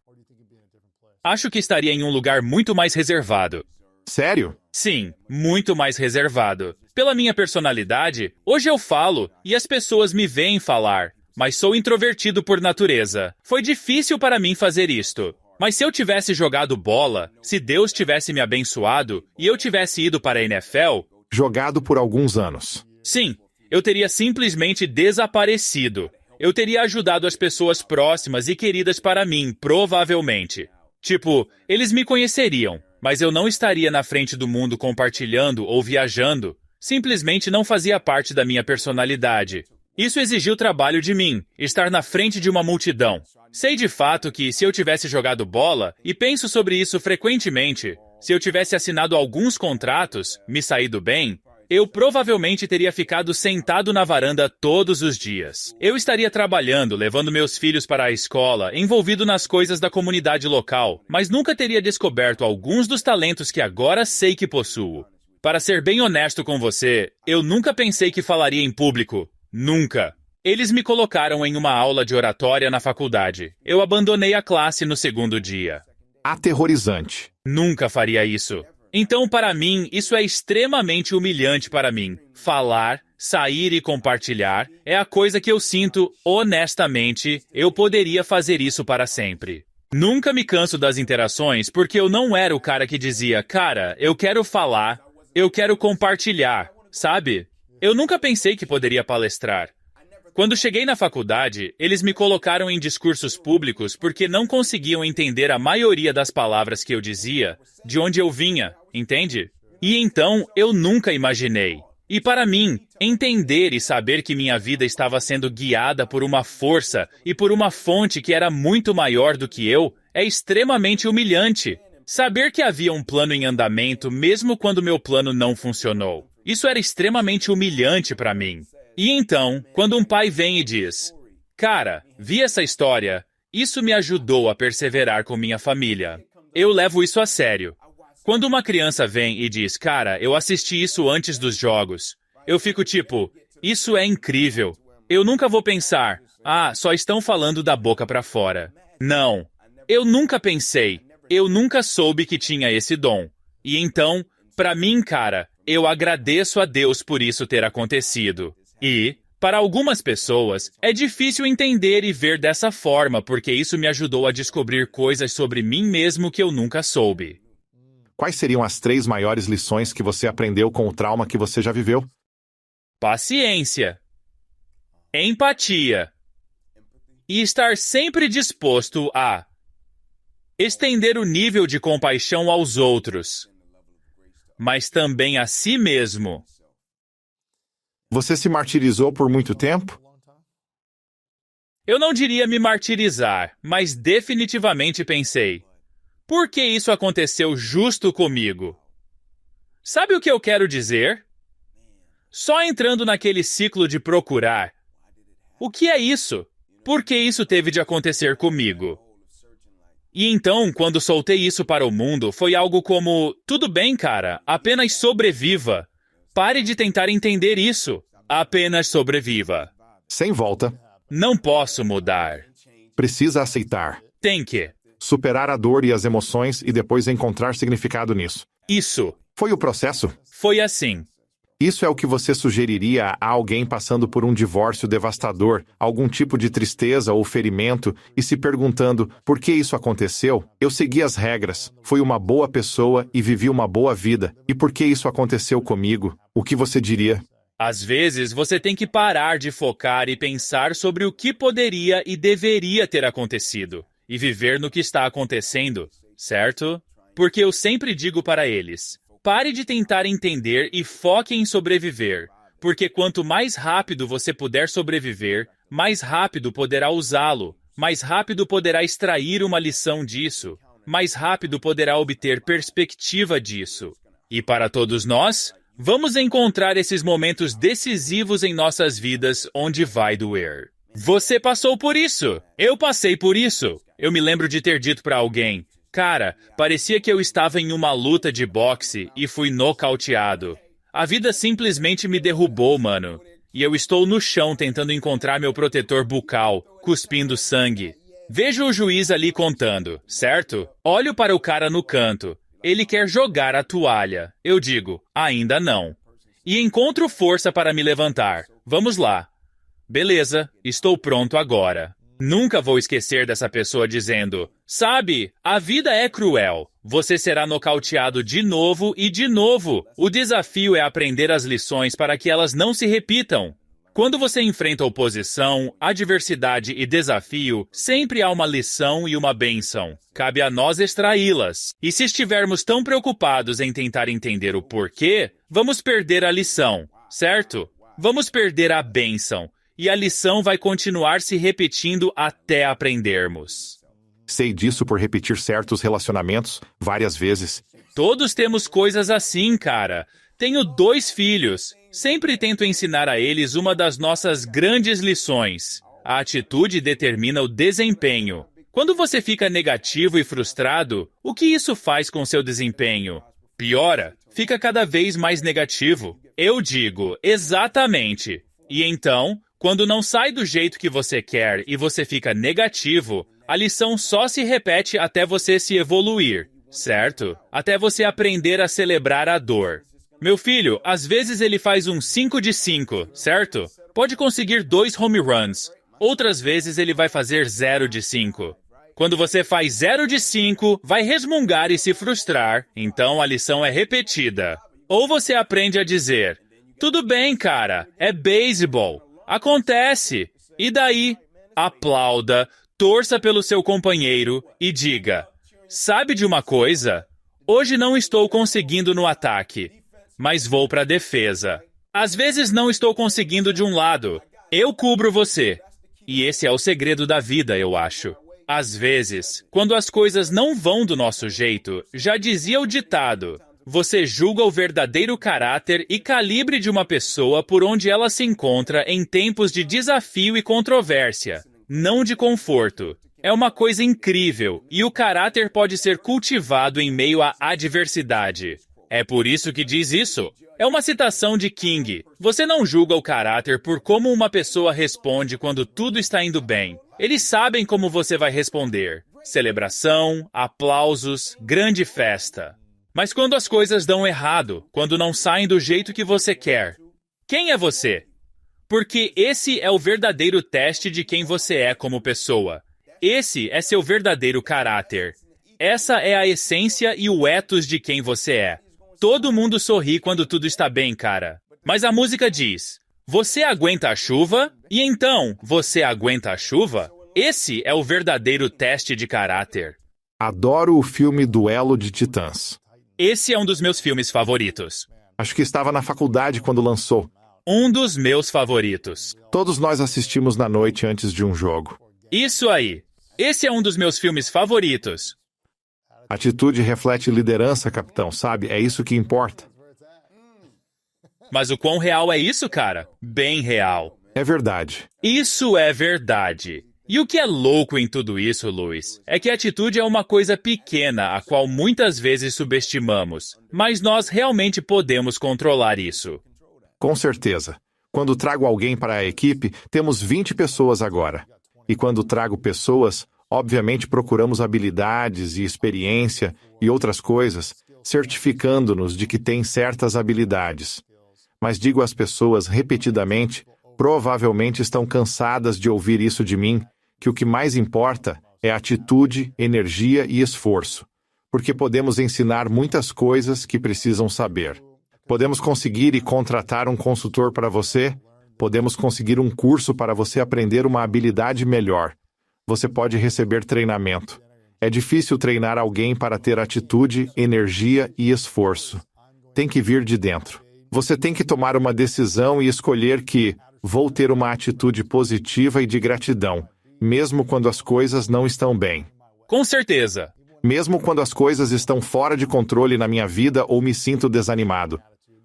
Acho que estaria em um lugar muito mais reservado. Sério? Sim, muito mais reservado. Pela minha personalidade, hoje eu falo e as pessoas me veem falar, mas sou introvertido por natureza. Foi difícil para mim fazer isto. Mas se eu tivesse jogado bola, se Deus tivesse me abençoado e eu tivesse ido para a NFL... Jogado por alguns anos. Sim, eu teria simplesmente desaparecido. Eu teria ajudado as pessoas próximas e queridas para mim, provavelmente. Tipo, eles me conheceriam, mas eu não estaria na frente do mundo compartilhando ou viajando. Simplesmente não fazia parte da minha personalidade. Isso exigiu trabalho de mim, estar na frente de uma multidão. Sei de fato que, se eu tivesse jogado bola, e penso sobre isso frequentemente, se eu tivesse assinado alguns contratos, me saído bem, eu provavelmente teria ficado sentado na varanda todos os dias. Eu estaria trabalhando, levando meus filhos para a escola, envolvido nas coisas da comunidade local, mas nunca teria descoberto alguns dos talentos que agora sei que possuo. Para ser bem honesto com você, eu nunca pensei que falaria em público. Nunca. Eles me colocaram em uma aula de oratória na faculdade. Eu abandonei a classe no segundo dia. Aterrorizante. Nunca faria isso. Então, para mim, isso é extremamente humilhante para mim. Falar, sair e compartilhar é a coisa que eu sinto, honestamente, eu poderia fazer isso para sempre. Nunca me canso das interações porque eu não era o cara que dizia, cara, eu quero falar, eu quero compartilhar, sabe? Eu nunca pensei que poderia palestrar. Quando cheguei na faculdade, eles me colocaram em discursos públicos porque não conseguiam entender a maioria das palavras que eu dizia, de onde eu vinha, entende? E então, eu nunca imaginei. E para mim, entender e saber que minha vida estava sendo guiada por uma força e por uma fonte que era muito maior do que eu, é extremamente humilhante. Saber que havia um plano em andamento mesmo quando meu plano não funcionou. Isso era extremamente humilhante para mim. E então, quando um pai vem e diz, cara, vi essa história, isso me ajudou a perseverar com minha família. Eu levo isso a sério. Quando uma criança vem e diz, cara, eu assisti isso antes dos jogos, eu fico tipo, isso é incrível. Eu nunca vou pensar, só estão falando da boca para fora. Não. Eu nunca pensei. Eu nunca soube que tinha esse dom. E então, para mim, cara, eu agradeço a Deus por isso ter acontecido. E, para algumas pessoas, é difícil entender e ver dessa forma, porque isso me ajudou a descobrir coisas sobre mim mesmo que eu nunca soube. Quais seriam as 3 maiores lições que você aprendeu com o trauma que você já viveu? Paciência, empatia e estar sempre disposto a estender o nível de compaixão aos outros, mas também a si mesmo. Você se martirizou por muito tempo? Eu não diria me martirizar, mas definitivamente pensei, por que isso aconteceu justo comigo? Sabe o que eu quero dizer? Só entrando naquele ciclo de procurar. O que é isso? Por que isso teve de acontecer comigo? E então, quando soltei isso para o mundo, foi algo como, tudo bem, cara, apenas sobreviva. Pare de tentar entender isso. Apenas sobreviva. Sem volta. Não posso mudar. Precisa aceitar. Tem que. Superar a dor e as emoções e depois encontrar significado nisso. Isso. Foi o processo? Foi assim. Isso é o que você sugeriria a alguém passando por um divórcio devastador, algum tipo de tristeza ou ferimento, e se perguntando, por que isso aconteceu? Eu segui as regras, fui uma boa pessoa e vivi uma boa vida. E por que isso aconteceu comigo? O que você diria? Às vezes, você tem que parar de focar e pensar sobre o que poderia e deveria ter acontecido, e viver no que está acontecendo, certo? Porque eu sempre digo para eles, pare de tentar entender e foque em sobreviver, porque quanto mais rápido você puder sobreviver, mais rápido poderá usá-lo, mais rápido poderá extrair uma lição disso, mais rápido poderá obter perspectiva disso. E para todos nós, vamos encontrar esses momentos decisivos em nossas vidas onde vai doer. Você passou por isso. Eu passei por isso. Eu me lembro de ter dito para alguém, cara, parecia que eu estava em uma luta de boxe e fui nocauteado. A vida simplesmente me derrubou, mano. E eu estou no chão tentando encontrar meu protetor bucal, cuspindo sangue. Vejo o juiz ali contando, certo? Olho para o cara no canto. Ele quer jogar a toalha. Eu digo, ainda não. E encontro força para me levantar. Vamos lá. Beleza, estou pronto agora. Nunca vou esquecer dessa pessoa dizendo, sabe, a vida é cruel. Você será nocauteado de novo e de novo. O desafio é aprender as lições para que elas não se repitam. Quando você enfrenta oposição, adversidade e desafio, sempre há uma lição e uma bênção. Cabe a nós extraí-las. E se estivermos tão preocupados em tentar entender o porquê, vamos perder a lição, certo? Vamos perder a bênção. E a lição vai continuar se repetindo até aprendermos. Sei disso por repetir certos relacionamentos várias vezes. Todos temos coisas assim, cara. Tenho 2 filhos. Sempre tento ensinar a eles uma das nossas grandes lições. A atitude determina o desempenho. Quando você fica negativo e frustrado, o que isso faz com seu desempenho? Piora. Fica cada vez mais negativo. Eu digo, exatamente. E então, quando não sai do jeito que você quer e você fica negativo, a lição só se repete até você se evoluir, certo? Até você aprender a celebrar a dor. Meu filho, às vezes ele faz um 5 de 5, certo? Pode conseguir 2 home runs. Outras vezes ele vai fazer 0 de 5. Quando você faz 0 de 5, vai resmungar e se frustrar, então a lição é repetida. Ou você aprende a dizer, tudo bem, cara, é beisebol. Acontece. E daí? Aplauda, torça pelo seu companheiro e diga: sabe de uma coisa? Hoje não estou conseguindo no ataque, mas vou para a defesa. Às vezes não estou conseguindo de um lado. Eu cubro você. E esse é o segredo da vida, eu acho. Às vezes, quando as coisas não vão do nosso jeito, já dizia o ditado: você julga o verdadeiro caráter e calibre de uma pessoa por onde ela se encontra em tempos de desafio e controvérsia, não de conforto. É uma coisa incrível, e o caráter pode ser cultivado em meio à adversidade. É por isso que diz isso. É uma citação de King. Você não julga o caráter por como uma pessoa responde quando tudo está indo bem. Eles sabem como você vai responder. Celebração, aplausos, grande festa. Mas quando as coisas dão errado, quando não saem do jeito que você quer, quem é você? Porque esse é o verdadeiro teste de quem você é como pessoa. Esse é seu verdadeiro caráter. Essa é a essência e o ethos de quem você é. Todo mundo sorri quando tudo está bem, cara. Mas a música diz: você aguenta a chuva? E então, você aguenta a chuva? Esse é o verdadeiro teste de caráter. Adoro o filme Duelo de Titãs. Esse é um dos meus filmes favoritos. Acho que estava na faculdade quando lançou. Um dos meus favoritos. Todos nós assistimos na noite antes de um jogo. Isso aí. Esse é um dos meus filmes favoritos. Atitude reflete liderança, capitão, sabe? É isso que importa. Mas o quão real é isso, cara? Bem real. É verdade. Isso é verdade. E o que é louco em tudo isso, Luiz, é que a atitude é uma coisa pequena a qual muitas vezes subestimamos, mas nós realmente podemos controlar isso. Com certeza. Quando trago alguém para a equipe, temos 20 pessoas agora. E quando trago pessoas, obviamente procuramos habilidades e experiência e outras coisas, certificando-nos de que têm certas habilidades. Mas digo às pessoas repetidamente, provavelmente estão cansadas de ouvir isso de mim, que o que mais importa é atitude, energia e esforço. Porque podemos ensinar muitas coisas que precisam saber. Podemos conseguir e contratar um consultor para você. Podemos conseguir um curso para você aprender uma habilidade melhor. Você pode receber treinamento. É difícil treinar alguém para ter atitude, energia e esforço. Tem que vir de dentro. Você tem que tomar uma decisão e escolher que vou ter uma atitude positiva e de gratidão, mesmo quando as coisas não estão bem. Com certeza. Mesmo quando as coisas estão fora de controle na minha vida ou me sinto desanimado.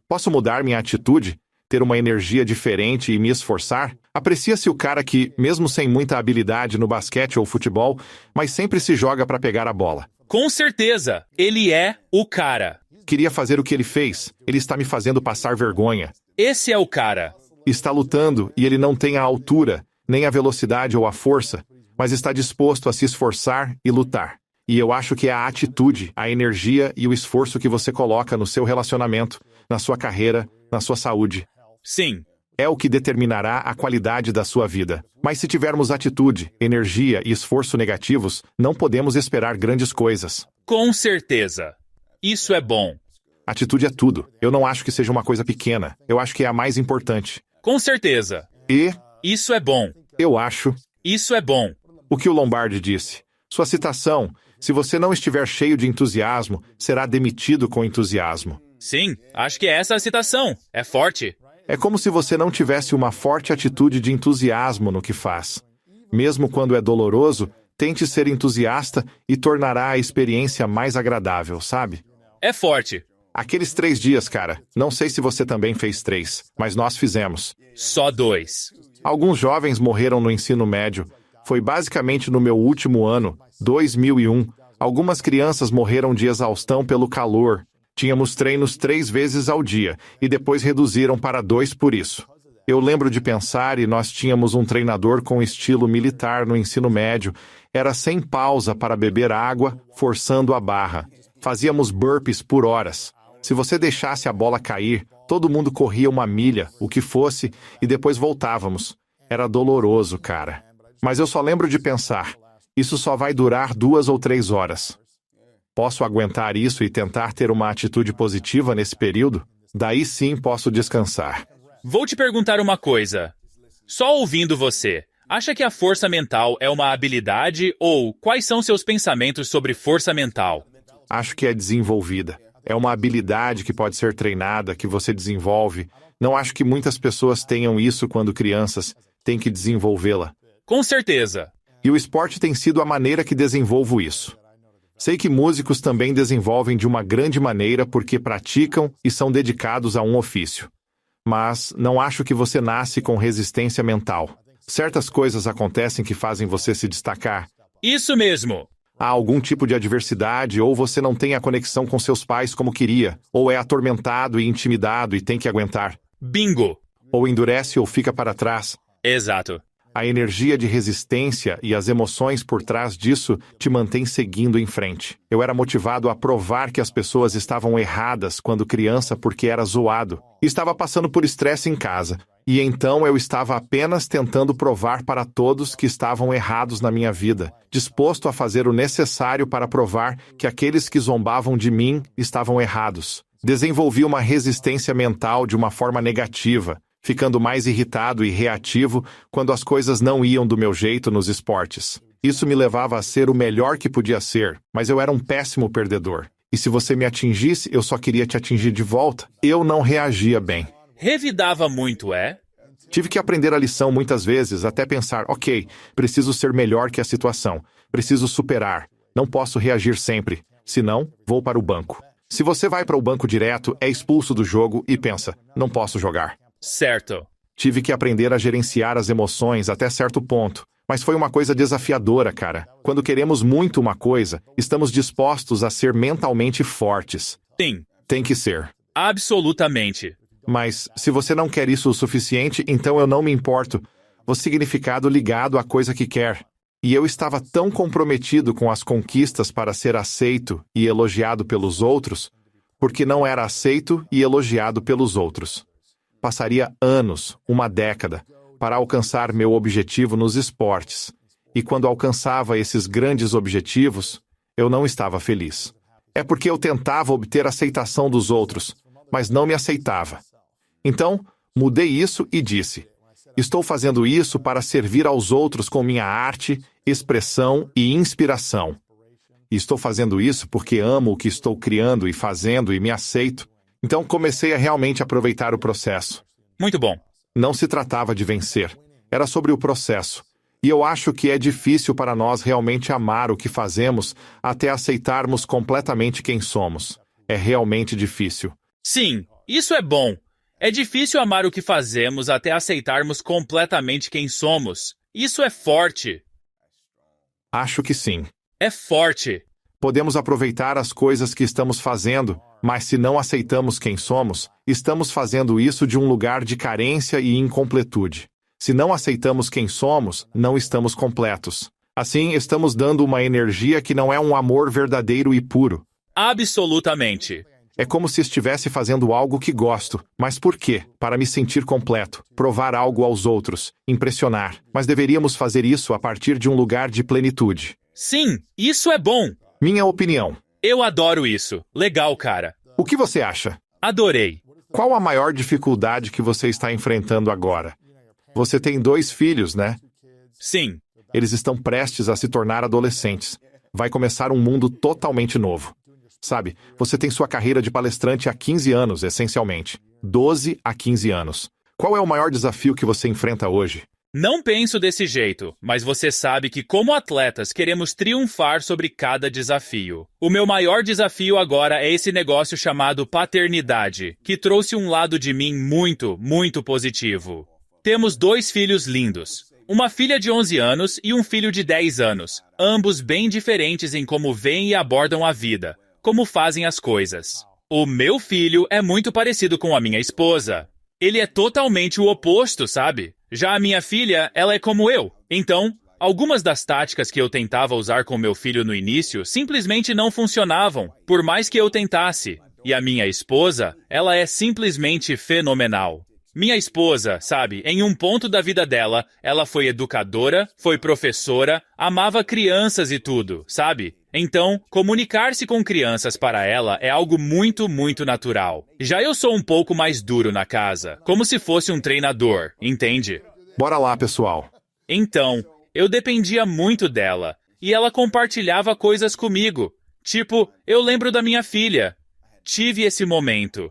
Posso mudar minha atitude? Ter uma energia diferente e me esforçar? Aprecia-se o cara que, mesmo sem muita habilidade no basquete ou futebol, mas sempre se joga para pegar a bola. Com certeza. Ele é o cara. Queria fazer o que ele fez. Ele está me fazendo passar vergonha. Esse é o cara. Está lutando e ele não tem a altura, nem a velocidade ou a força, mas está disposto a se esforçar e lutar. E eu acho que é a atitude, a energia e o esforço que você coloca no seu relacionamento, na sua carreira, na sua saúde. Sim. É o que determinará a qualidade da sua vida. Mas se tivermos atitude, energia e esforço negativos, não podemos esperar grandes coisas. Com certeza. Isso é bom. Atitude é tudo. Eu não acho que seja uma coisa pequena. Eu acho que é a mais importante. Com certeza. E Isso é bom. eu acho Isso é bom. o que o Lombardi disse. Sua citação: se você não estiver cheio de entusiasmo, será demitido com entusiasmo. Sim, acho que essa é a citação. É forte. É como se você não tivesse uma forte atitude de entusiasmo no que faz. Mesmo quando é doloroso, tente ser entusiasta e tornará a experiência mais agradável, sabe? É forte. Aqueles 3 dias, cara, não sei se você também fez 3, mas nós fizemos. Só 2. Alguns jovens morreram no ensino médio. Foi basicamente no meu último ano, 2001. Algumas crianças morreram de exaustão pelo calor. Tínhamos treinos 3 vezes ao dia, e depois reduziram para 2 por isso. Eu lembro de pensar, e nós tínhamos um treinador com estilo militar no ensino médio. Era sem pausa para beber água, forçando a barra. Fazíamos burpees por horas. Se você deixasse a bola cair, todo mundo corria 1 milha, o que fosse, e depois voltávamos. Era doloroso, cara. Mas eu só lembro de pensar, isso só vai durar 2 ou 3 horas. Posso aguentar isso e tentar ter uma atitude positiva nesse período? Daí sim posso descansar. Vou te perguntar uma coisa. Só ouvindo você, acha que a força mental é uma habilidade ou quais são seus pensamentos sobre força mental? Acho que é desenvolvida. É uma habilidade que pode ser treinada, que você desenvolve. Não acho que muitas pessoas tenham isso quando crianças. Tem que desenvolvê-la. Com certeza. E o esporte tem sido a maneira que desenvolvo isso. Sei que músicos também desenvolvem de uma grande maneira porque praticam e são dedicados a um ofício. Mas não acho que você nasce com resistência mental. Certas coisas acontecem que fazem você se destacar. Isso mesmo. Há algum tipo de adversidade, ou você não tem a conexão com seus pais como queria, ou é atormentado e intimidado e tem que aguentar. Bingo. Ou endurece ou fica para trás. Exato. A energia de resistência e as emoções por trás disso te mantém seguindo em frente. Eu era motivado a provar que as pessoas estavam erradas quando criança porque era zoado. Estava passando por estresse em casa. E então eu estava apenas tentando provar para todos que estavam errados na minha vida, disposto a fazer o necessário para provar que aqueles que zombavam de mim estavam errados. Desenvolvi uma resistência mental de uma forma negativa, ficando mais irritado e reativo quando as coisas não iam do meu jeito nos esportes. Isso me levava a ser o melhor que podia ser, mas eu era um péssimo perdedor. E se você me atingisse, eu só queria te atingir de volta. Eu não reagia bem. Revidava muito, é? Tive que aprender a lição muitas vezes, até pensar, ok, preciso ser melhor que a situação. Preciso superar. Não posso reagir sempre. Senão, vou para o banco. Se você vai para o banco direto, é expulso do jogo e pensa, não posso jogar. Certo. Tive que aprender a gerenciar as emoções até certo ponto. Mas foi uma coisa desafiadora, cara. Quando queremos muito uma coisa, estamos dispostos a ser mentalmente fortes. Sim. Tem que ser. Absolutamente. Mas, se você não quer isso o suficiente, então eu não me importo. O significado ligado à coisa que quer. E eu estava tão comprometido com as conquistas para ser aceito e elogiado pelos outros, porque não era aceito e elogiado pelos outros. Passaria anos, uma década, para alcançar meu objetivo nos esportes. E quando alcançava esses grandes objetivos, eu não estava feliz. É porque eu tentava obter a aceitação dos outros, mas não me aceitava. Então, mudei isso e disse: estou fazendo isso para servir aos outros com minha arte, expressão e inspiração. E estou fazendo isso porque amo o que estou criando e fazendo e me aceito. Então comecei a realmente aproveitar o processo. Muito bom. Não se tratava de vencer. Era sobre o processo. E eu acho que é difícil para nós realmente amar o que fazemos até aceitarmos completamente quem somos. É realmente difícil. Sim, isso é bom. É difícil amar o que fazemos até aceitarmos completamente quem somos. Isso é forte. Acho que sim. É forte. Podemos aproveitar as coisas que estamos fazendo, mas se não aceitamos quem somos, estamos fazendo isso de um lugar de carência e incompletude. Se não aceitamos quem somos, não estamos completos. Assim, estamos dando uma energia que não é um amor verdadeiro e puro. Absolutamente. É como se estivesse fazendo algo que gosto. Mas por quê? Para me sentir completo, provar algo aos outros, impressionar. Mas deveríamos fazer isso a partir de um lugar de plenitude. Sim, isso é bom. Minha opinião. Eu adoro isso. Legal, cara. O que você acha? Adorei. Qual a maior dificuldade que você está enfrentando agora? Você tem 2 filhos, né? Sim. Eles estão prestes a se tornar adolescentes. Vai começar um mundo totalmente novo. Sabe, você tem sua carreira de palestrante há 15 anos, essencialmente. 12 a 15 anos. Qual é o maior desafio que você enfrenta hoje? Não penso desse jeito, mas você sabe que como atletas queremos triunfar sobre cada desafio. O meu maior desafio agora é esse negócio chamado paternidade, que trouxe um lado de mim muito, muito positivo. Temos 2 filhos lindos. Uma filha de 11 anos e um filho de 10 anos, ambos bem diferentes em como veem e abordam a vida, como fazem as coisas. O meu filho é muito parecido com a minha esposa. Ele é totalmente o oposto, sabe? Já a minha filha, ela é como eu. Então, algumas das táticas que eu tentava usar com meu filho no início simplesmente não funcionavam, por mais que eu tentasse. E a minha esposa, ela é simplesmente fenomenal. Minha esposa, sabe, em um ponto da vida dela, ela foi educadora, foi professora, amava crianças e tudo, sabe? Então, comunicar-se com crianças para ela é algo muito, muito natural. Já eu sou um pouco mais duro na casa, como se fosse um treinador, entende? Bora lá, pessoal. Então, eu dependia muito dela, e ela compartilhava coisas comigo. Tipo, eu lembro da minha filha. Tive esse momento.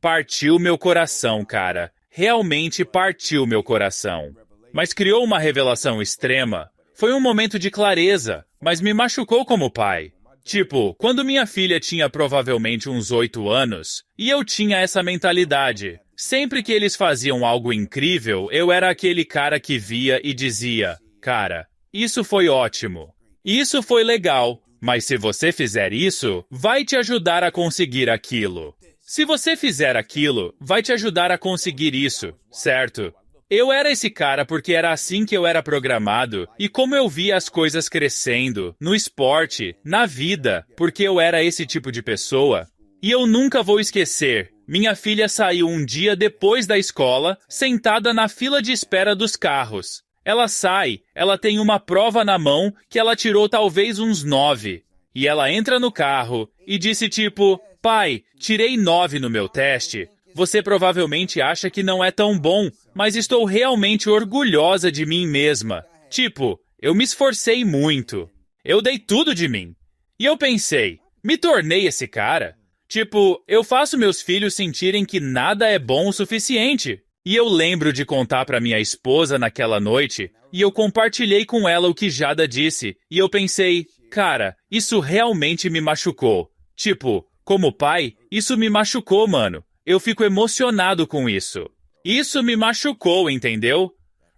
Partiu meu coração, cara. Realmente partiu meu coração. Mas criou uma revelação extrema. Foi um momento de clareza, mas me machucou como pai. Tipo, quando minha filha tinha provavelmente uns 8 anos, e eu tinha essa mentalidade. Sempre que eles faziam algo incrível, eu era aquele cara que via e dizia, cara, isso foi ótimo. Isso foi legal, mas se você fizer isso, vai te ajudar a conseguir aquilo. Se você fizer aquilo, vai te ajudar a conseguir isso, certo? Eu era esse cara porque era assim que eu era programado e como eu via as coisas crescendo, no esporte, na vida, porque eu era esse tipo de pessoa. E eu nunca vou esquecer, minha filha saiu um dia depois da escola, sentada na fila de espera dos carros. Ela sai, ela tem uma prova na mão que ela tirou talvez uns 9. E ela entra no carro e disse tipo, pai, tirei 9 no meu teste. Você provavelmente acha que não é tão bom, mas estou realmente orgulhosa de mim mesma. Tipo, eu me esforcei muito. Eu dei tudo de mim. E eu pensei, me tornei esse cara? Tipo, eu faço meus filhos sentirem que nada é bom o suficiente. E eu lembro de contar para minha esposa naquela noite, e eu compartilhei com ela o que Jada disse, e eu pensei, cara, isso realmente me machucou. Tipo, como pai, isso me machucou, mano. Eu fico emocionado com isso. Isso me machucou, entendeu?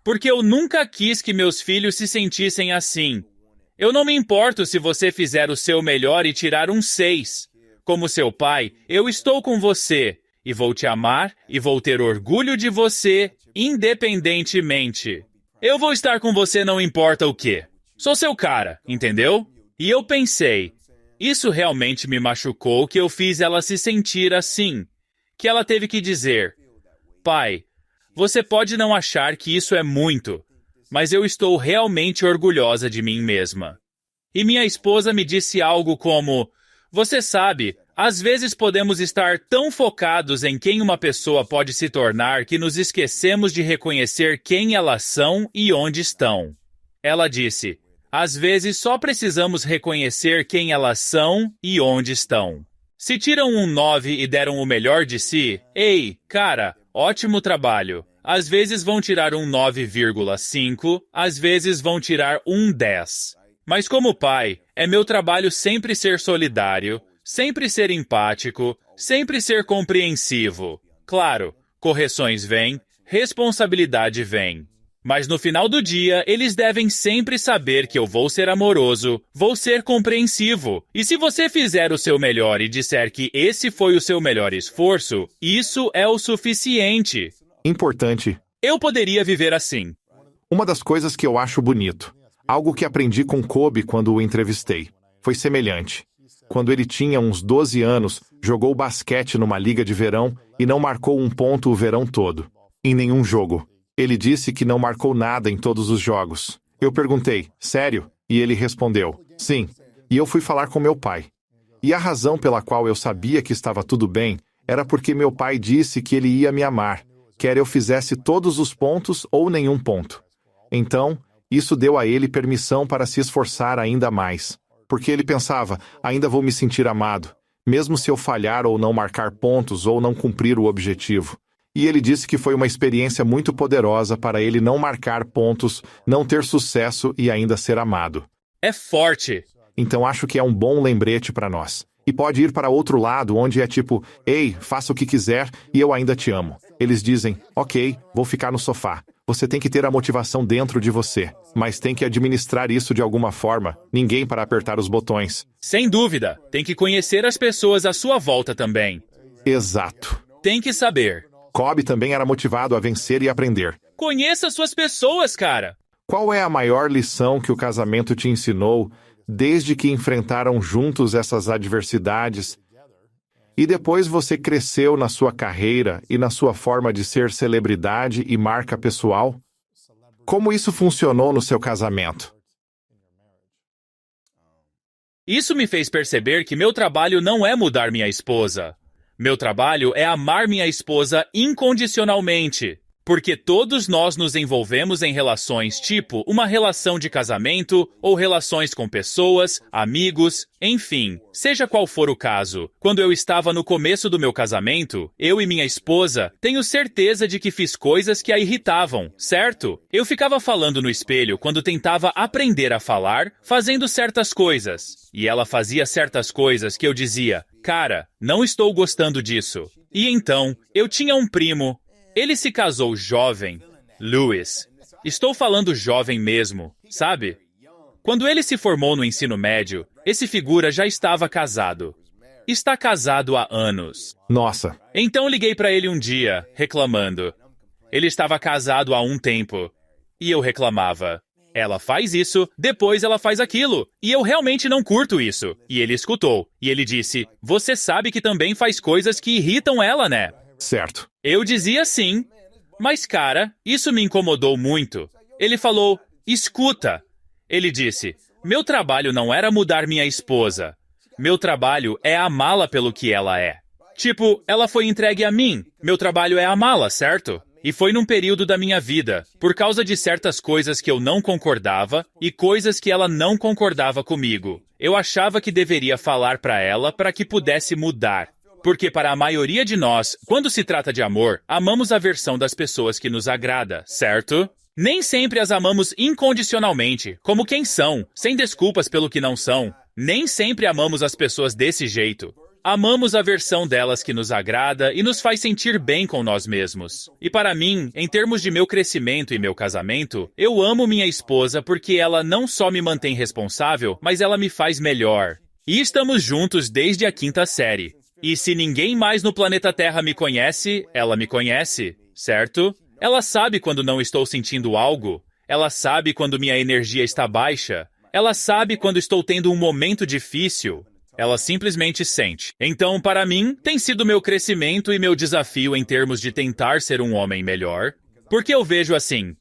Porque eu nunca quis que meus filhos se sentissem assim. Eu não me importo se você fizer o seu melhor e tirar um 6. Como seu pai, eu estou com você. E vou te amar e vou ter orgulho de você, independentemente. Eu vou estar com você não importa o quê. Sou seu cara, entendeu? E eu pensei, isso realmente me machucou que eu fiz ela se sentir assim. Que ela teve que dizer, pai, você pode não achar que isso é muito, mas eu estou realmente orgulhosa de mim mesma. E minha esposa me disse algo como, você sabe, às vezes podemos estar tão focados em quem uma pessoa pode se tornar que nos esquecemos de reconhecer quem elas são e onde estão. Ela disse, às vezes só precisamos reconhecer quem elas são e onde estão. Se tiram um 9 e deram o melhor de si, ei, cara, ótimo trabalho. Às vezes vão tirar um 9,5, às vezes vão tirar um 10. Mas como pai, é meu trabalho sempre ser solidário, sempre ser empático, sempre ser compreensivo. Claro, correções vêm, responsabilidade vem. Mas no final do dia, eles devem sempre saber que eu vou ser amoroso, vou ser compreensivo. E se você fizer o seu melhor e disser que esse foi o seu melhor esforço, isso é o suficiente. Importante. Eu poderia viver assim. Uma das coisas que eu acho bonito, algo que aprendi com Kobe quando o entrevistei, foi semelhante. Quando ele tinha uns 12 anos, jogou basquete numa liga de verão e não marcou um ponto o verão todo. Em nenhum jogo. Ele disse que não marcou nada em todos os jogos. Eu perguntei, sério? E ele respondeu, sim. E eu fui falar com meu pai. E a razão pela qual eu sabia que estava tudo bem era porque meu pai disse que ele ia me amar, quer eu fizesse todos os pontos ou nenhum ponto. Então, isso deu a ele permissão para se esforçar ainda mais. Porque ele pensava, ainda vou me sentir amado, mesmo se eu falhar ou não marcar pontos ou não cumprir o objetivo. E ele disse que foi uma experiência muito poderosa para ele não marcar pontos, não ter sucesso e ainda ser amado. É forte. Então acho que é um bom lembrete para nós. E pode ir para outro lado, onde é tipo, ei, faça o que quiser e eu ainda te amo. Eles dizem, ok, vou ficar no sofá. Você tem que ter a motivação dentro de você, mas tem que administrar isso de alguma forma. Ninguém para apertar os botões. Sem dúvida, tem que conhecer as pessoas à sua volta também. Exato. Tem que saber. Kobe também era motivado a vencer e aprender. Conheça suas pessoas, cara. Qual é a maior lição que o casamento te ensinou desde que enfrentaram juntos essas adversidades? E depois você cresceu na sua carreira e na sua forma de ser celebridade e marca pessoal? Como isso funcionou no seu casamento? Isso me fez perceber que meu trabalho não é mudar minha esposa. Meu trabalho é amar minha esposa incondicionalmente. Porque todos nós nos envolvemos em relações tipo uma relação de casamento ou relações com pessoas, amigos, enfim, seja qual for o caso. Quando eu estava no começo do meu casamento, eu e minha esposa, tenho certeza de que fiz coisas que a irritavam, certo? Eu ficava falando no espelho quando tentava aprender a falar, fazendo certas coisas. E ela fazia certas coisas que eu dizia, cara, não estou gostando disso. E então, eu tinha um primo. Ele se casou jovem, Lewis. Estou falando jovem mesmo, sabe? Quando ele se formou no ensino médio, esse figura já estava casado. Está casado há anos. Nossa, Então liguei para ele um dia, reclamando. Ele estava casado há um tempo. E eu reclamava. Ela faz isso, depois ela faz aquilo. E eu realmente não curto isso. E ele escutou. E ele disse, você sabe que também faz coisas que irritam ela, né? certo. Eu dizia sim. Mas, cara, isso me incomodou muito. Ele falou, escuta. Ele disse, meu trabalho não era mudar minha esposa. Meu trabalho é amá-la pelo que ela é. Tipo, ela foi entregue a mim. Meu trabalho é amá-la, certo? E foi num período da minha vida, por causa de certas coisas que eu não concordava e coisas que ela não concordava comigo. Eu achava que deveria falar para ela para que pudesse mudar. Porque para a maioria de nós, quando se trata de amor, amamos a versão das pessoas que nos agrada, certo? Nem sempre as amamos incondicionalmente, como quem são, sem desculpas pelo que não são. Nem sempre amamos as pessoas desse jeito. Amamos a versão delas que nos agrada e nos faz sentir bem com nós mesmos. E para mim, em termos de meu crescimento e meu casamento, eu amo minha esposa porque ela não só me mantém responsável, mas ela me faz melhor. E estamos juntos desde a 5ª série. E se ninguém mais no planeta Terra me conhece, ela me conhece, certo? Ela sabe quando não estou sentindo algo. Ela sabe quando minha energia está baixa. Ela sabe quando estou tendo um momento difícil. Ela simplesmente sente. Então, para mim, tem sido meu crescimento e meu desafio em termos de tentar ser um homem melhor. Porque eu vejo assim,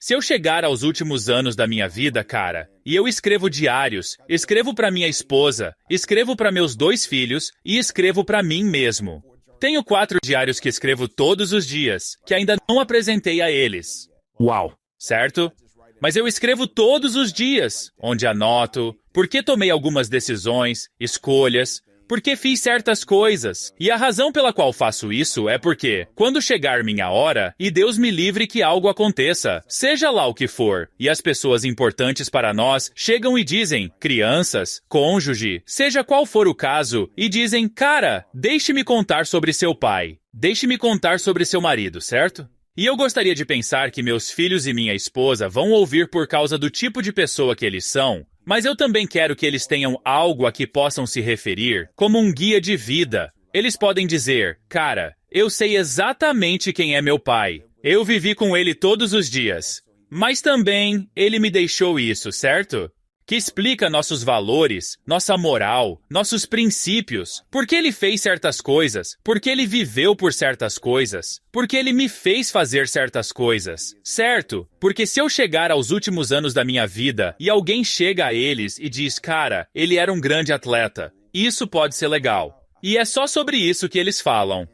se eu chegar aos últimos anos da minha vida, cara, e eu escrevo diários, escrevo para minha esposa, escrevo para meus 2 filhos e escrevo para mim mesmo. Tenho 4 diários que escrevo todos os dias, que ainda não apresentei a eles. Uau, Certo? Mas eu escrevo todos os dias, onde anoto por que tomei algumas decisões, escolhas, por que fiz certas coisas. E a razão pela qual faço isso é porque, quando chegar minha hora, e Deus me livre que algo aconteça, seja lá o que for, e as pessoas importantes para nós chegam e dizem, crianças, cônjuge, seja qual for o caso, e dizem, cara, deixe-me contar sobre seu pai, deixe-me contar sobre seu marido, certo? E eu gostaria de pensar que meus filhos e minha esposa vão ouvir por causa do tipo de pessoa que eles são, mas eu também quero que eles tenham algo a que possam se referir, como um guia de vida. Eles podem dizer, cara, eu sei exatamente quem é meu pai. Eu vivi com ele todos os dias. Mas também, ele me deixou isso, certo? Que explica nossos valores, nossa moral, nossos princípios, por que ele fez certas coisas, por que ele viveu por certas coisas, por que ele me fez fazer certas coisas, certo? Porque se eu chegar aos últimos anos da minha vida e alguém chega a eles e diz, cara, ele era um grande atleta, isso pode ser legal. E é só sobre isso que eles falam.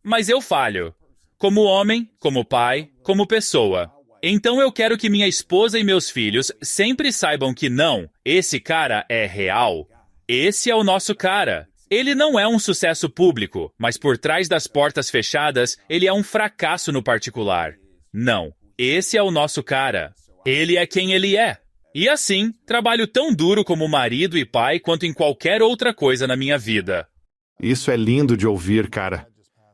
Mas eu falho. Como homem, como pai, como pessoa. Então eu quero que minha esposa e meus filhos sempre saibam que não, esse cara é real. Esse é o nosso cara. Ele não é um sucesso público, mas por trás das portas fechadas, ele é um fracasso no particular. Não, esse é o nosso cara. Ele é quem ele é. E assim, trabalho tão duro como marido e pai quanto em qualquer outra coisa na minha vida. isso é lindo de ouvir, cara.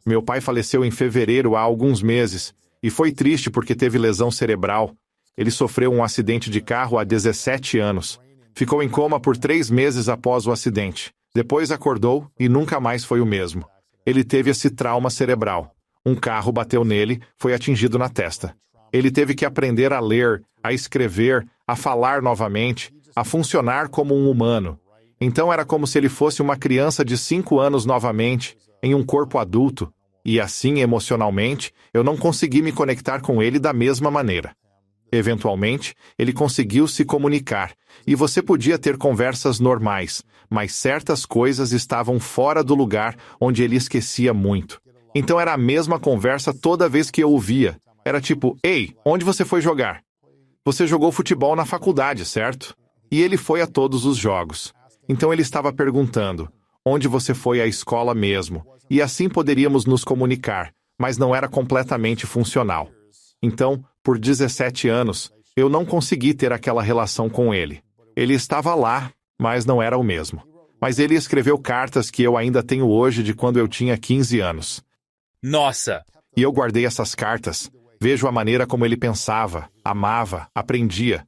Meu pai faleceu em fevereiro há alguns meses. E foi triste porque teve lesão cerebral. Ele sofreu um acidente de carro há 17 anos. Ficou em coma por 3 meses após o acidente. Depois acordou e nunca mais foi o mesmo. Ele teve esse trauma cerebral. Um carro bateu nele, foi atingido na testa. Ele teve que aprender a ler, a escrever, a falar novamente, a funcionar como um humano. Então era como se ele fosse uma criança de 5 anos novamente, em um corpo adulto. E assim, emocionalmente, eu não consegui me conectar com ele da mesma maneira. Eventualmente, ele conseguiu se comunicar, e você podia ter conversas normais, mas certas coisas estavam fora do lugar onde ele esquecia muito. Então era a mesma conversa toda vez que eu ouvia, Era tipo, ei, onde você foi jogar? Você jogou futebol na faculdade, certo? E ele foi a todos os jogos. Então ele estava perguntando, onde você foi à escola mesmo? E assim poderíamos nos comunicar, mas não era completamente funcional. Então, por 17 anos, eu não consegui ter aquela relação com ele. Ele estava lá, mas não era o mesmo. Mas ele escreveu cartas que eu ainda tenho hoje de quando eu tinha 15 anos. Nossa! E eu guardei essas cartas. Vejo a maneira como ele pensava, amava, aprendia.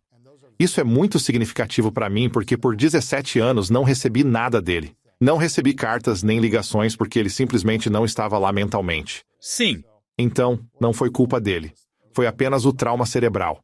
Isso é muito significativo para mim porque por 17 anos não recebi nada dele. Não recebi cartas nem ligações porque ele simplesmente não estava lá mentalmente. Sim. Então, não foi culpa dele. Foi apenas o trauma cerebral.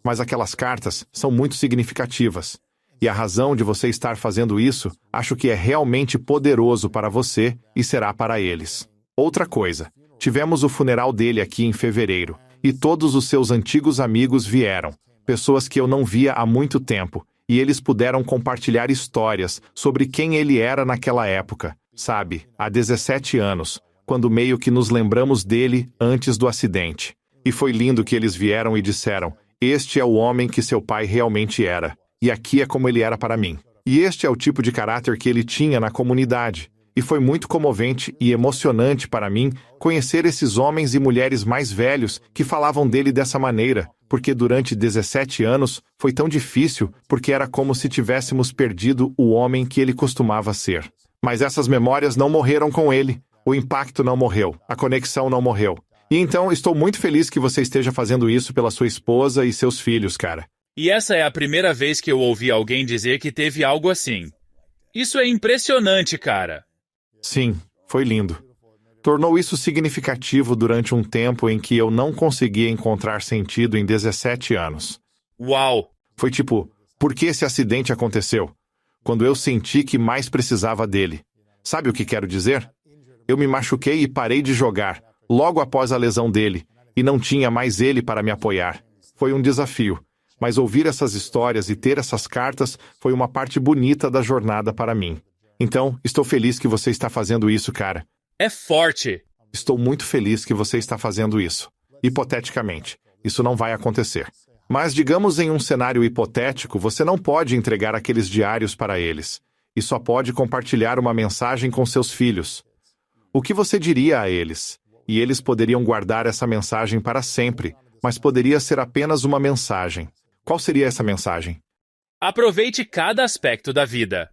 Mas aquelas cartas são muito significativas. E a razão de você estar fazendo isso, acho que é realmente poderoso para você e será para eles. Outra coisa, tivemos o funeral dele aqui em fevereiro, e todos os seus antigos amigos vieram, pessoas que eu não via há muito tempo, e eles puderam compartilhar histórias sobre quem ele era naquela época, sabe, há 17 anos, quando meio que nos lembramos dele antes do acidente. E foi lindo que eles vieram e disseram, este é o homem que seu pai realmente era. E aqui é como ele era para mim. E este é o tipo de caráter que ele tinha na comunidade. E foi muito comovente e emocionante para mim conhecer esses homens e mulheres mais velhos que falavam dele dessa maneira, porque durante 17 anos foi tão difícil, porque era como se tivéssemos perdido o homem que ele costumava ser. Mas essas memórias não morreram com ele. O impacto não morreu. A conexão não morreu. E então estou muito feliz que você esteja fazendo isso pela sua esposa e seus filhos, cara. E essa é a primeira vez que eu ouvi alguém dizer que teve algo assim. Isso é impressionante, cara. Sim, foi lindo. Tornou isso significativo durante um tempo em que eu não conseguia encontrar sentido em 17 anos. Uau! Foi tipo, por que esse acidente aconteceu? Quando eu senti que mais precisava dele. Sabe o que quero dizer? Eu me machuquei e parei de jogar, logo após a lesão dele, e não tinha mais ele para me apoiar. Foi um desafio. Mas ouvir essas histórias e ter essas cartas foi uma parte bonita da jornada para mim. Então, estou feliz que você está fazendo isso, cara. É forte. Estou muito feliz que você está fazendo isso. Hipoteticamente, isso não vai acontecer. Mas digamos em um cenário hipotético, você não pode entregar aqueles diários para eles. E só pode compartilhar uma mensagem com seus filhos. O que você diria a eles? E eles poderiam guardar essa mensagem para sempre, mas poderia ser apenas uma mensagem. Qual seria essa mensagem? Aproveite cada aspecto da vida.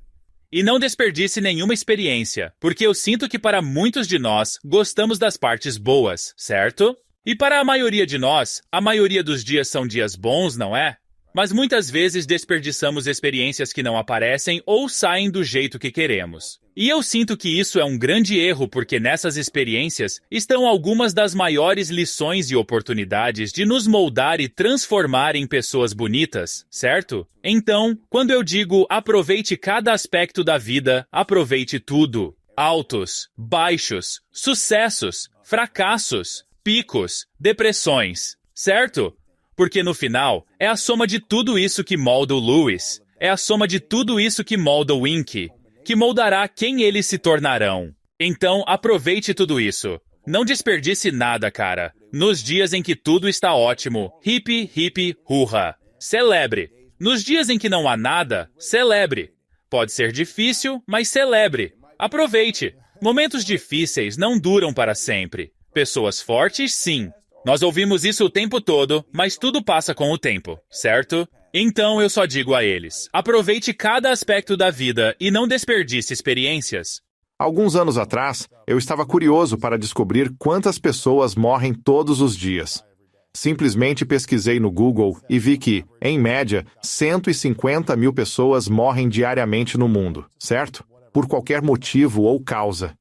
E não desperdice nenhuma experiência, porque eu sinto que para muitos de nós gostamos das partes boas, certo? E para a maioria de nós, a maioria dos dias são dias bons, não é? Mas muitas vezes desperdiçamos experiências que não aparecem ou saem do jeito que queremos. E eu sinto que isso é um grande erro porque nessas experiências estão algumas das maiores lições e oportunidades de nos moldar e transformar em pessoas bonitas, certo? Então, quando eu digo aproveite cada aspecto da vida, aproveite tudo. Altos, baixos, sucessos, fracassos, picos, depressões, certo? Porque no final, é a soma de tudo isso que molda o Lewis. É a soma de tudo isso que molda o Inky, que moldará quem eles se tornarão. Então, aproveite tudo isso. Não desperdice nada, cara. Nos dias em que tudo está ótimo, hippie, hippie, hurra. Celebre. Nos dias em que não há nada, celebre. Pode ser difícil, mas celebre. Aproveite. Momentos difíceis não duram para sempre. Pessoas fortes, sim. Nós ouvimos isso o tempo todo, mas tudo passa com o tempo, certo? Então eu só digo a eles, aproveite cada aspecto da vida e não desperdice experiências. Alguns anos atrás, eu estava curioso para descobrir quantas pessoas morrem todos os dias. Simplesmente pesquisei no Google e vi que, em média, 150 mil pessoas morrem diariamente no mundo, certo? Por qualquer motivo ou causa.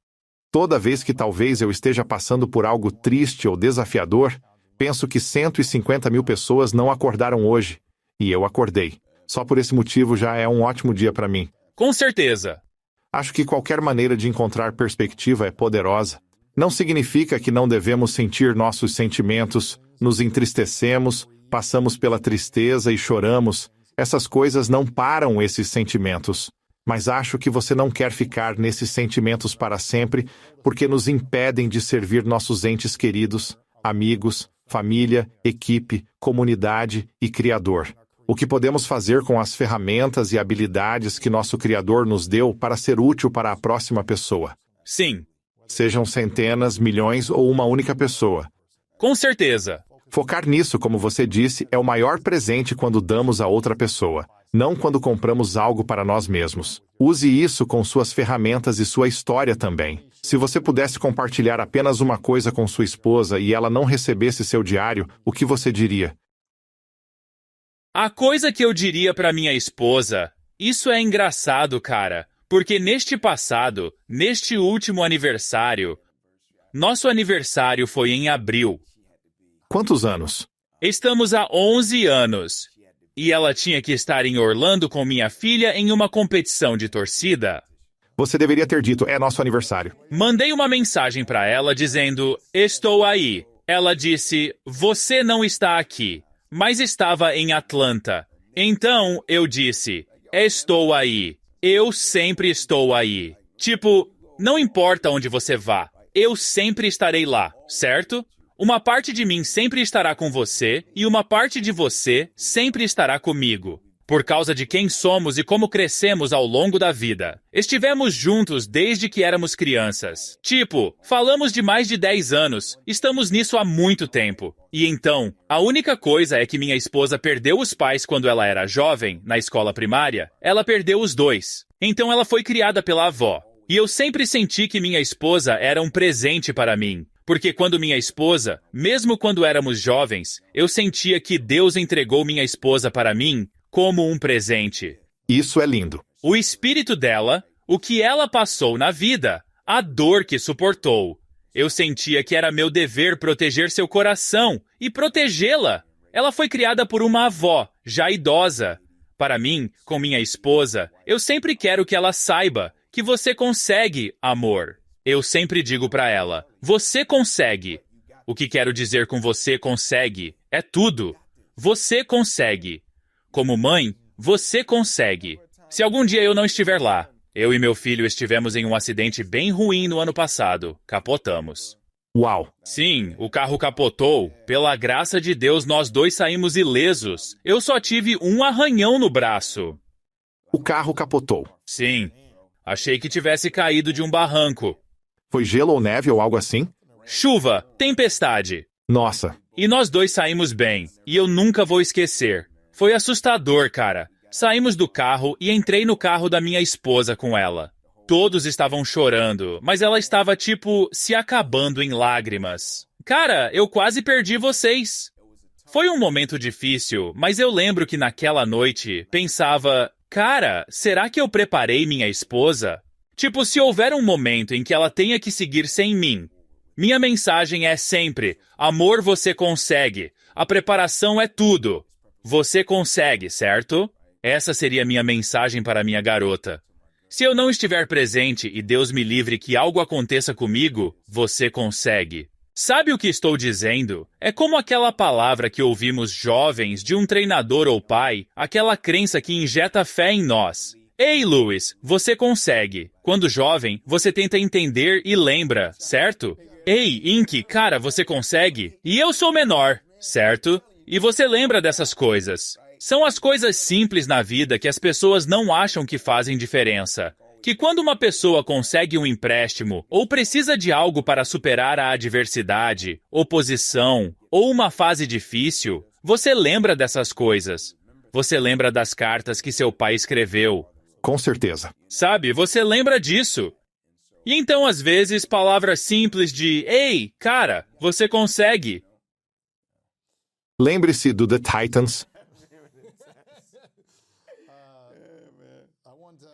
Toda vez que talvez eu esteja passando por algo triste ou desafiador, penso que 150 mil pessoas não acordaram hoje. E eu acordei. Só por esse motivo já é um ótimo dia para mim. Com certeza. Acho que qualquer maneira de encontrar perspectiva é poderosa. Não significa que não devemos sentir nossos sentimentos, nos entristecemos, passamos pela tristeza e choramos. Essas coisas não param esses sentimentos. Mas acho que você não quer ficar nesses sentimentos para sempre, porque nos impedem de servir nossos entes queridos, amigos, família, equipe, comunidade e Criador. O que podemos fazer com as ferramentas e habilidades que nosso Criador nos deu para ser útil para a próxima pessoa. Sim, Sejam centenas, milhões ou uma única pessoa. com certeza. Focar nisso, como você disse, é o maior presente quando damos a outra pessoa, não quando compramos algo para nós mesmos. Use isso com suas ferramentas e sua história também. Se você pudesse compartilhar apenas uma coisa com sua esposa e ela não recebesse seu diário, o que você diria? A coisa que eu diria para minha esposa, isso é engraçado, cara, porque neste passado, neste último aniversário, nosso aniversário foi em abril. Quantos anos? Estamos há 11 anos. E ela tinha que estar em Orlando com minha filha em uma competição de torcida. Você deveria ter dito, é nosso aniversário. Mandei uma mensagem para ela dizendo, estou aí. Ela disse, você não está aqui, mas estava em Atlanta. Então eu disse, estou aí. Eu sempre estou aí. Tipo, não importa onde você vá, eu sempre estarei lá, certo? Uma parte de mim sempre estará com você e uma parte de você sempre estará comigo. Por causa de quem somos e como crescemos ao longo da vida. Estivemos juntos desde que éramos crianças. Tipo, falamos de mais de 10 anos. Estamos nisso há muito tempo. E então, a única coisa é que minha esposa perdeu os pais quando ela era jovem, na escola primária. Ela perdeu os dois. Então ela foi criada pela avó. E eu sempre senti que minha esposa era um presente para mim. Porque quando minha esposa, mesmo quando éramos jovens, eu sentia que Deus entregou minha esposa para mim como um presente. Isso é lindo. O espírito dela, o que ela passou na vida, a dor que suportou. Eu sentia que era meu dever proteger seu coração e protegê-la. Ela foi criada por uma avó, já idosa. Para mim, com minha esposa, eu sempre quero que ela saiba que você consegue, amor. Eu sempre digo para ela, você consegue. O que quero dizer com você consegue é tudo. Você consegue. Como mãe, você consegue. Se algum dia eu não estiver lá, eu e meu filho estivemos em um acidente bem ruim no ano passado. Capotamos. Uau! Sim, o carro capotou. Pela graça de Deus, nós dois saímos ilesos. Eu só tive um arranhão no braço. O carro capotou. Sim. Achei que tivesse caído de um barranco. Foi gelo ou neve ou algo assim? Chuva, tempestade. Nossa, E nós dois saímos bem. E eu nunca vou esquecer. Foi assustador, cara. Saímos do carro e entrei no carro da minha esposa com ela. Todos estavam chorando, mas ela estava, tipo, se acabando em lágrimas. Cara, eu quase perdi vocês. Foi um momento difícil, mas eu lembro que naquela noite pensava, cara, será que eu preparei minha esposa? Tipo, se houver um momento em que ela tenha que seguir sem mim, minha mensagem é sempre, amor, você consegue. A preparação é tudo. Você consegue, certo? Essa seria minha mensagem para minha garota. Se eu não estiver presente e Deus me livre que algo aconteça comigo, você consegue. Sabe o que estou dizendo? É como aquela palavra que ouvimos jovens de um treinador ou pai, aquela crença que injeta fé em nós. Ei, Lewis, você consegue. Quando jovem, você tenta entender e lembra, certo? Ei, Inky, cara, você consegue. E eu sou menor, certo? E você lembra dessas coisas. São as coisas simples na vida que as pessoas não acham que fazem diferença. Que quando uma pessoa consegue um empréstimo ou precisa de algo para superar a adversidade, oposição ou uma fase difícil, você lembra dessas coisas. Você lembra das cartas que seu pai escreveu. com certeza. Sabe, você lembra disso. E então, às vezes, palavras simples de ei, cara, você consegue. Lembre-se do The Titans.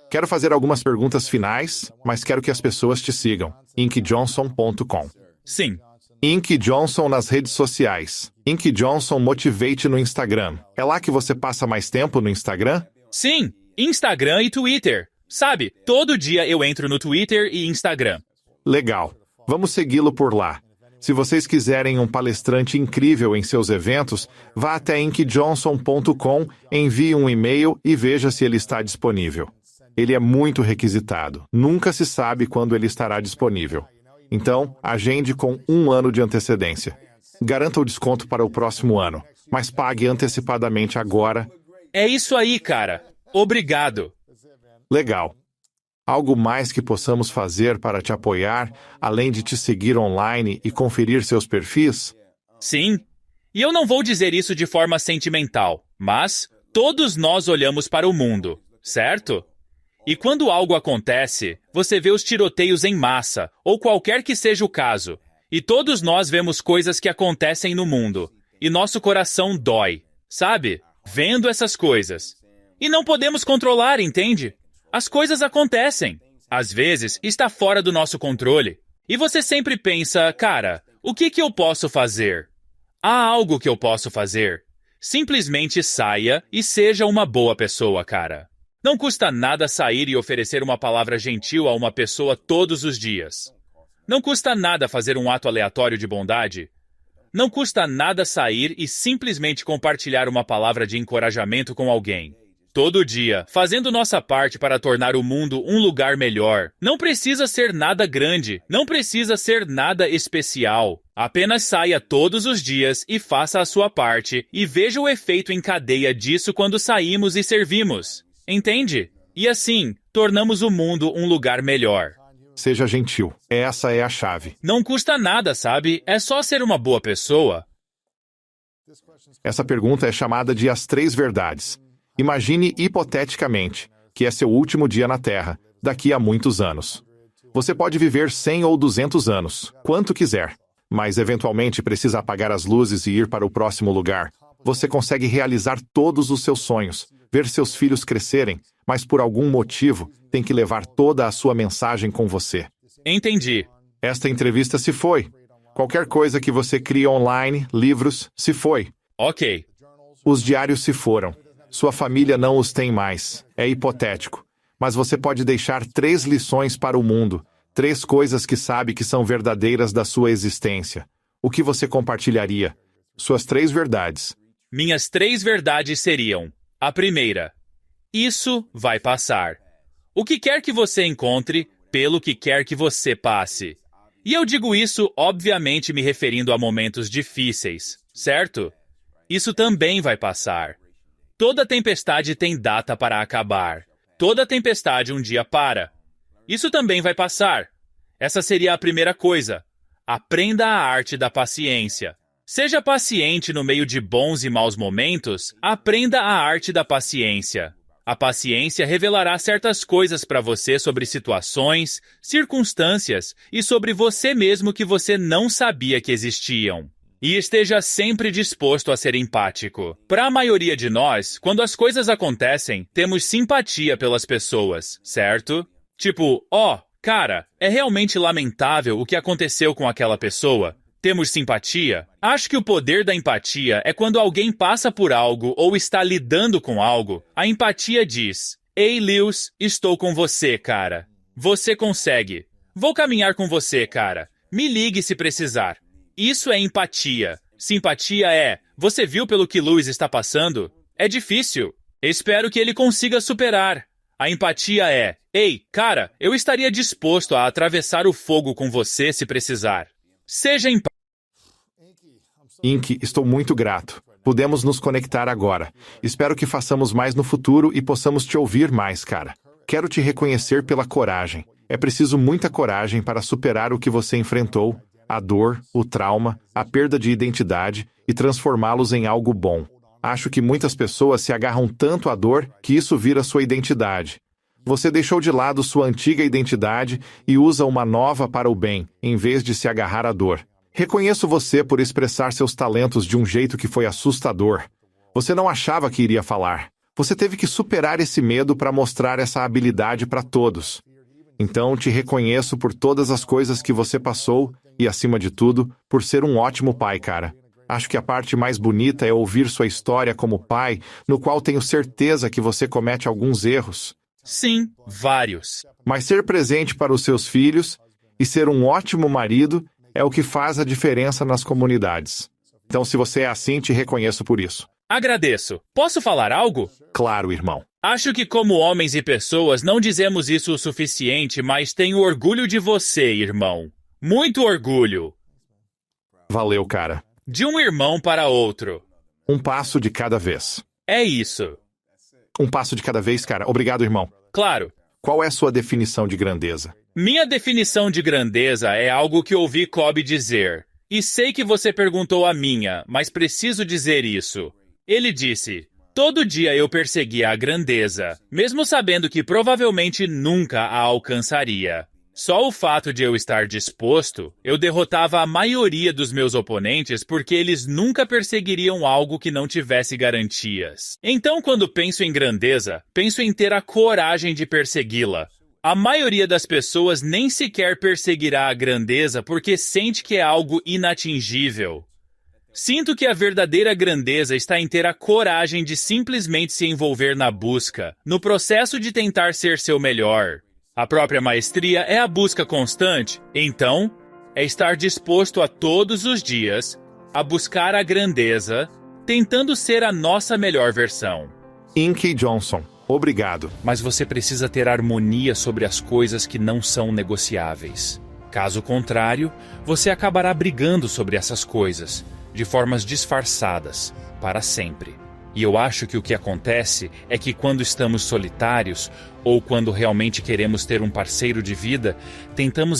Quero fazer algumas perguntas finais, mas quero que as pessoas te sigam. InkyJohnson.com. Sim, Inky Johnson nas redes sociais. Inky Johnson Motivate no Instagram. É lá que você passa mais tempo no Instagram? sim, Instagram e Twitter. Sabe, todo dia eu entro no Twitter e Instagram. Legal. Vamos segui-lo por lá. Se vocês quiserem um palestrante incrível em seus eventos, vá até inkyjohnson.com, envie um e-mail e veja se ele está disponível. Ele é muito requisitado. Nunca se sabe quando ele estará disponível. Então, agende com 1 ano de antecedência. Garanta o desconto para o próximo ano, mas pague antecipadamente agora. É isso aí, cara. Obrigado. Legal. Algo mais que possamos fazer para te apoiar, além de te seguir online e conferir seus perfis? Sim. E eu não vou dizer isso de forma sentimental, mas todos nós olhamos para o mundo, certo? E quando algo acontece, você vê os tiroteios em massa, ou qualquer que seja o caso. E todos nós vemos coisas que acontecem no mundo. E nosso coração dói, sabe? Vendo essas coisas. E não podemos controlar, entende? As coisas acontecem. Às vezes, está fora do nosso controle. E você sempre pensa, cara, o que eu posso fazer? Há algo que eu posso fazer? Simplesmente saia e seja uma boa pessoa, cara. Não custa nada sair e oferecer uma palavra gentil a uma pessoa todos os dias. Não custa nada fazer um ato aleatório de bondade. Não custa nada sair e simplesmente compartilhar uma palavra de encorajamento com alguém. Todo dia, fazendo nossa parte para tornar o mundo um lugar melhor. Não precisa ser nada grande, não precisa ser nada especial. Apenas saia todos os dias e faça a sua parte e veja o efeito em cadeia disso quando saímos e servimos. Entende? E assim, tornamos o mundo um lugar melhor. Seja gentil. Essa é a chave. Não custa nada, sabe? É só ser uma boa pessoa. Essa pergunta é chamada de as 3 verdades. Imagine hipoteticamente que é seu último dia na Terra, daqui a muitos anos. Você pode viver 100 ou 200 anos, quanto quiser, mas eventualmente precisa apagar as luzes e ir para o próximo lugar. Você consegue realizar todos os seus sonhos, ver seus filhos crescerem, mas por algum motivo tem que levar toda a sua mensagem com você. Entendi. Esta entrevista se foi. Qualquer coisa que você cria online, livros, se foi. Ok. Os diários se foram. Sua família não os tem mais. É hipotético. Mas você pode deixar 3 lições para o mundo. 3 coisas que sabe que são verdadeiras da sua existência. O que você compartilharia? Suas 3 verdades. Minhas 3 verdades seriam: a primeira, isso vai passar. O que quer que você encontre, pelo que quer que você passe. E eu digo isso, obviamente, me referindo a momentos difíceis, certo? Isso também vai passar. Toda tempestade tem data para acabar. Toda tempestade um dia para. Isso também vai passar. Essa seria a primeira coisa. Aprenda a arte da paciência. Seja paciente no meio de bons e maus momentos, aprenda a arte da paciência. A paciência revelará certas coisas para você sobre situações, circunstâncias e sobre você mesmo que você não sabia que existiam. E esteja sempre disposto a ser empático. Para a maioria de nós, quando as coisas acontecem, temos simpatia pelas pessoas, certo? Tipo, cara, é realmente lamentável o que aconteceu com aquela pessoa. Temos simpatia? Acho que o poder da empatia é quando alguém passa por algo ou está lidando com algo. A empatia diz: Ei, Lewis, estou com você, cara. Você consegue. Vou caminhar com você, cara. Me ligue se precisar. Isso é empatia. Simpatia é: você viu pelo que Lewis está passando? É difícil. Espero que ele consiga superar. A empatia é: ei, cara, eu estaria disposto a atravessar o fogo com você se precisar. Seja empático. Inky, estou muito grato. Podemos nos conectar agora. Espero que façamos mais no futuro e possamos te ouvir mais, cara. Quero te reconhecer pela coragem. É preciso muita coragem para superar o que você enfrentou, a dor, o trauma, a perda de identidade e transformá-los em algo bom. Acho que muitas pessoas se agarram tanto à dor que isso vira sua identidade. Você deixou de lado sua antiga identidade e usa uma nova para o bem, em vez de se agarrar à dor. Reconheço você por expressar seus talentos de um jeito que foi assustador. Você não achava que iria falar. Você teve que superar esse medo para mostrar essa habilidade para todos. Então, te reconheço por todas as coisas que você passou e, acima de tudo, por ser um ótimo pai, cara. Acho que a parte mais bonita é ouvir sua história como pai, no qual tenho certeza que você comete alguns erros. Sim, vários. Mas ser presente para os seus filhos e ser um ótimo marido é o que faz a diferença nas comunidades. Então, se você é assim, te reconheço por isso. Agradeço. Posso falar algo? Claro, irmão. Acho que como homens e pessoas não dizemos isso o suficiente, mas tenho orgulho de você, irmão. Muito orgulho. Valeu, cara. De um irmão para outro. Um passo de cada vez. É isso. Um passo de cada vez, cara. Obrigado, irmão. Claro. Qual é a sua definição de grandeza? Minha definição de grandeza é algo que ouvi Kobe dizer. E sei que você perguntou a minha, mas preciso dizer isso. Ele disse: todo dia eu perseguia a grandeza, mesmo sabendo que provavelmente nunca a alcançaria. Só o fato de eu estar disposto, eu derrotava a maioria dos meus oponentes porque eles nunca perseguiriam algo que não tivesse garantias. Então, quando penso em grandeza, penso em ter a coragem de persegui-la. A maioria das pessoas nem sequer perseguirá a grandeza porque sente que é algo inatingível. Sinto que a verdadeira grandeza está em ter a coragem de simplesmente se envolver na busca, no processo de tentar ser seu melhor. A própria maestria é a busca constante, então, é estar disposto a todos os dias a buscar a grandeza, tentando ser a nossa melhor versão. Inky Johnson, obrigado. Mas você precisa ter harmonia sobre as coisas que não são negociáveis. Caso contrário, você acabará brigando sobre essas coisas, de formas disfarçadas, para sempre. E eu acho que o que acontece é que quando estamos solitários, ou quando realmente queremos ter um parceiro de vida, tentamos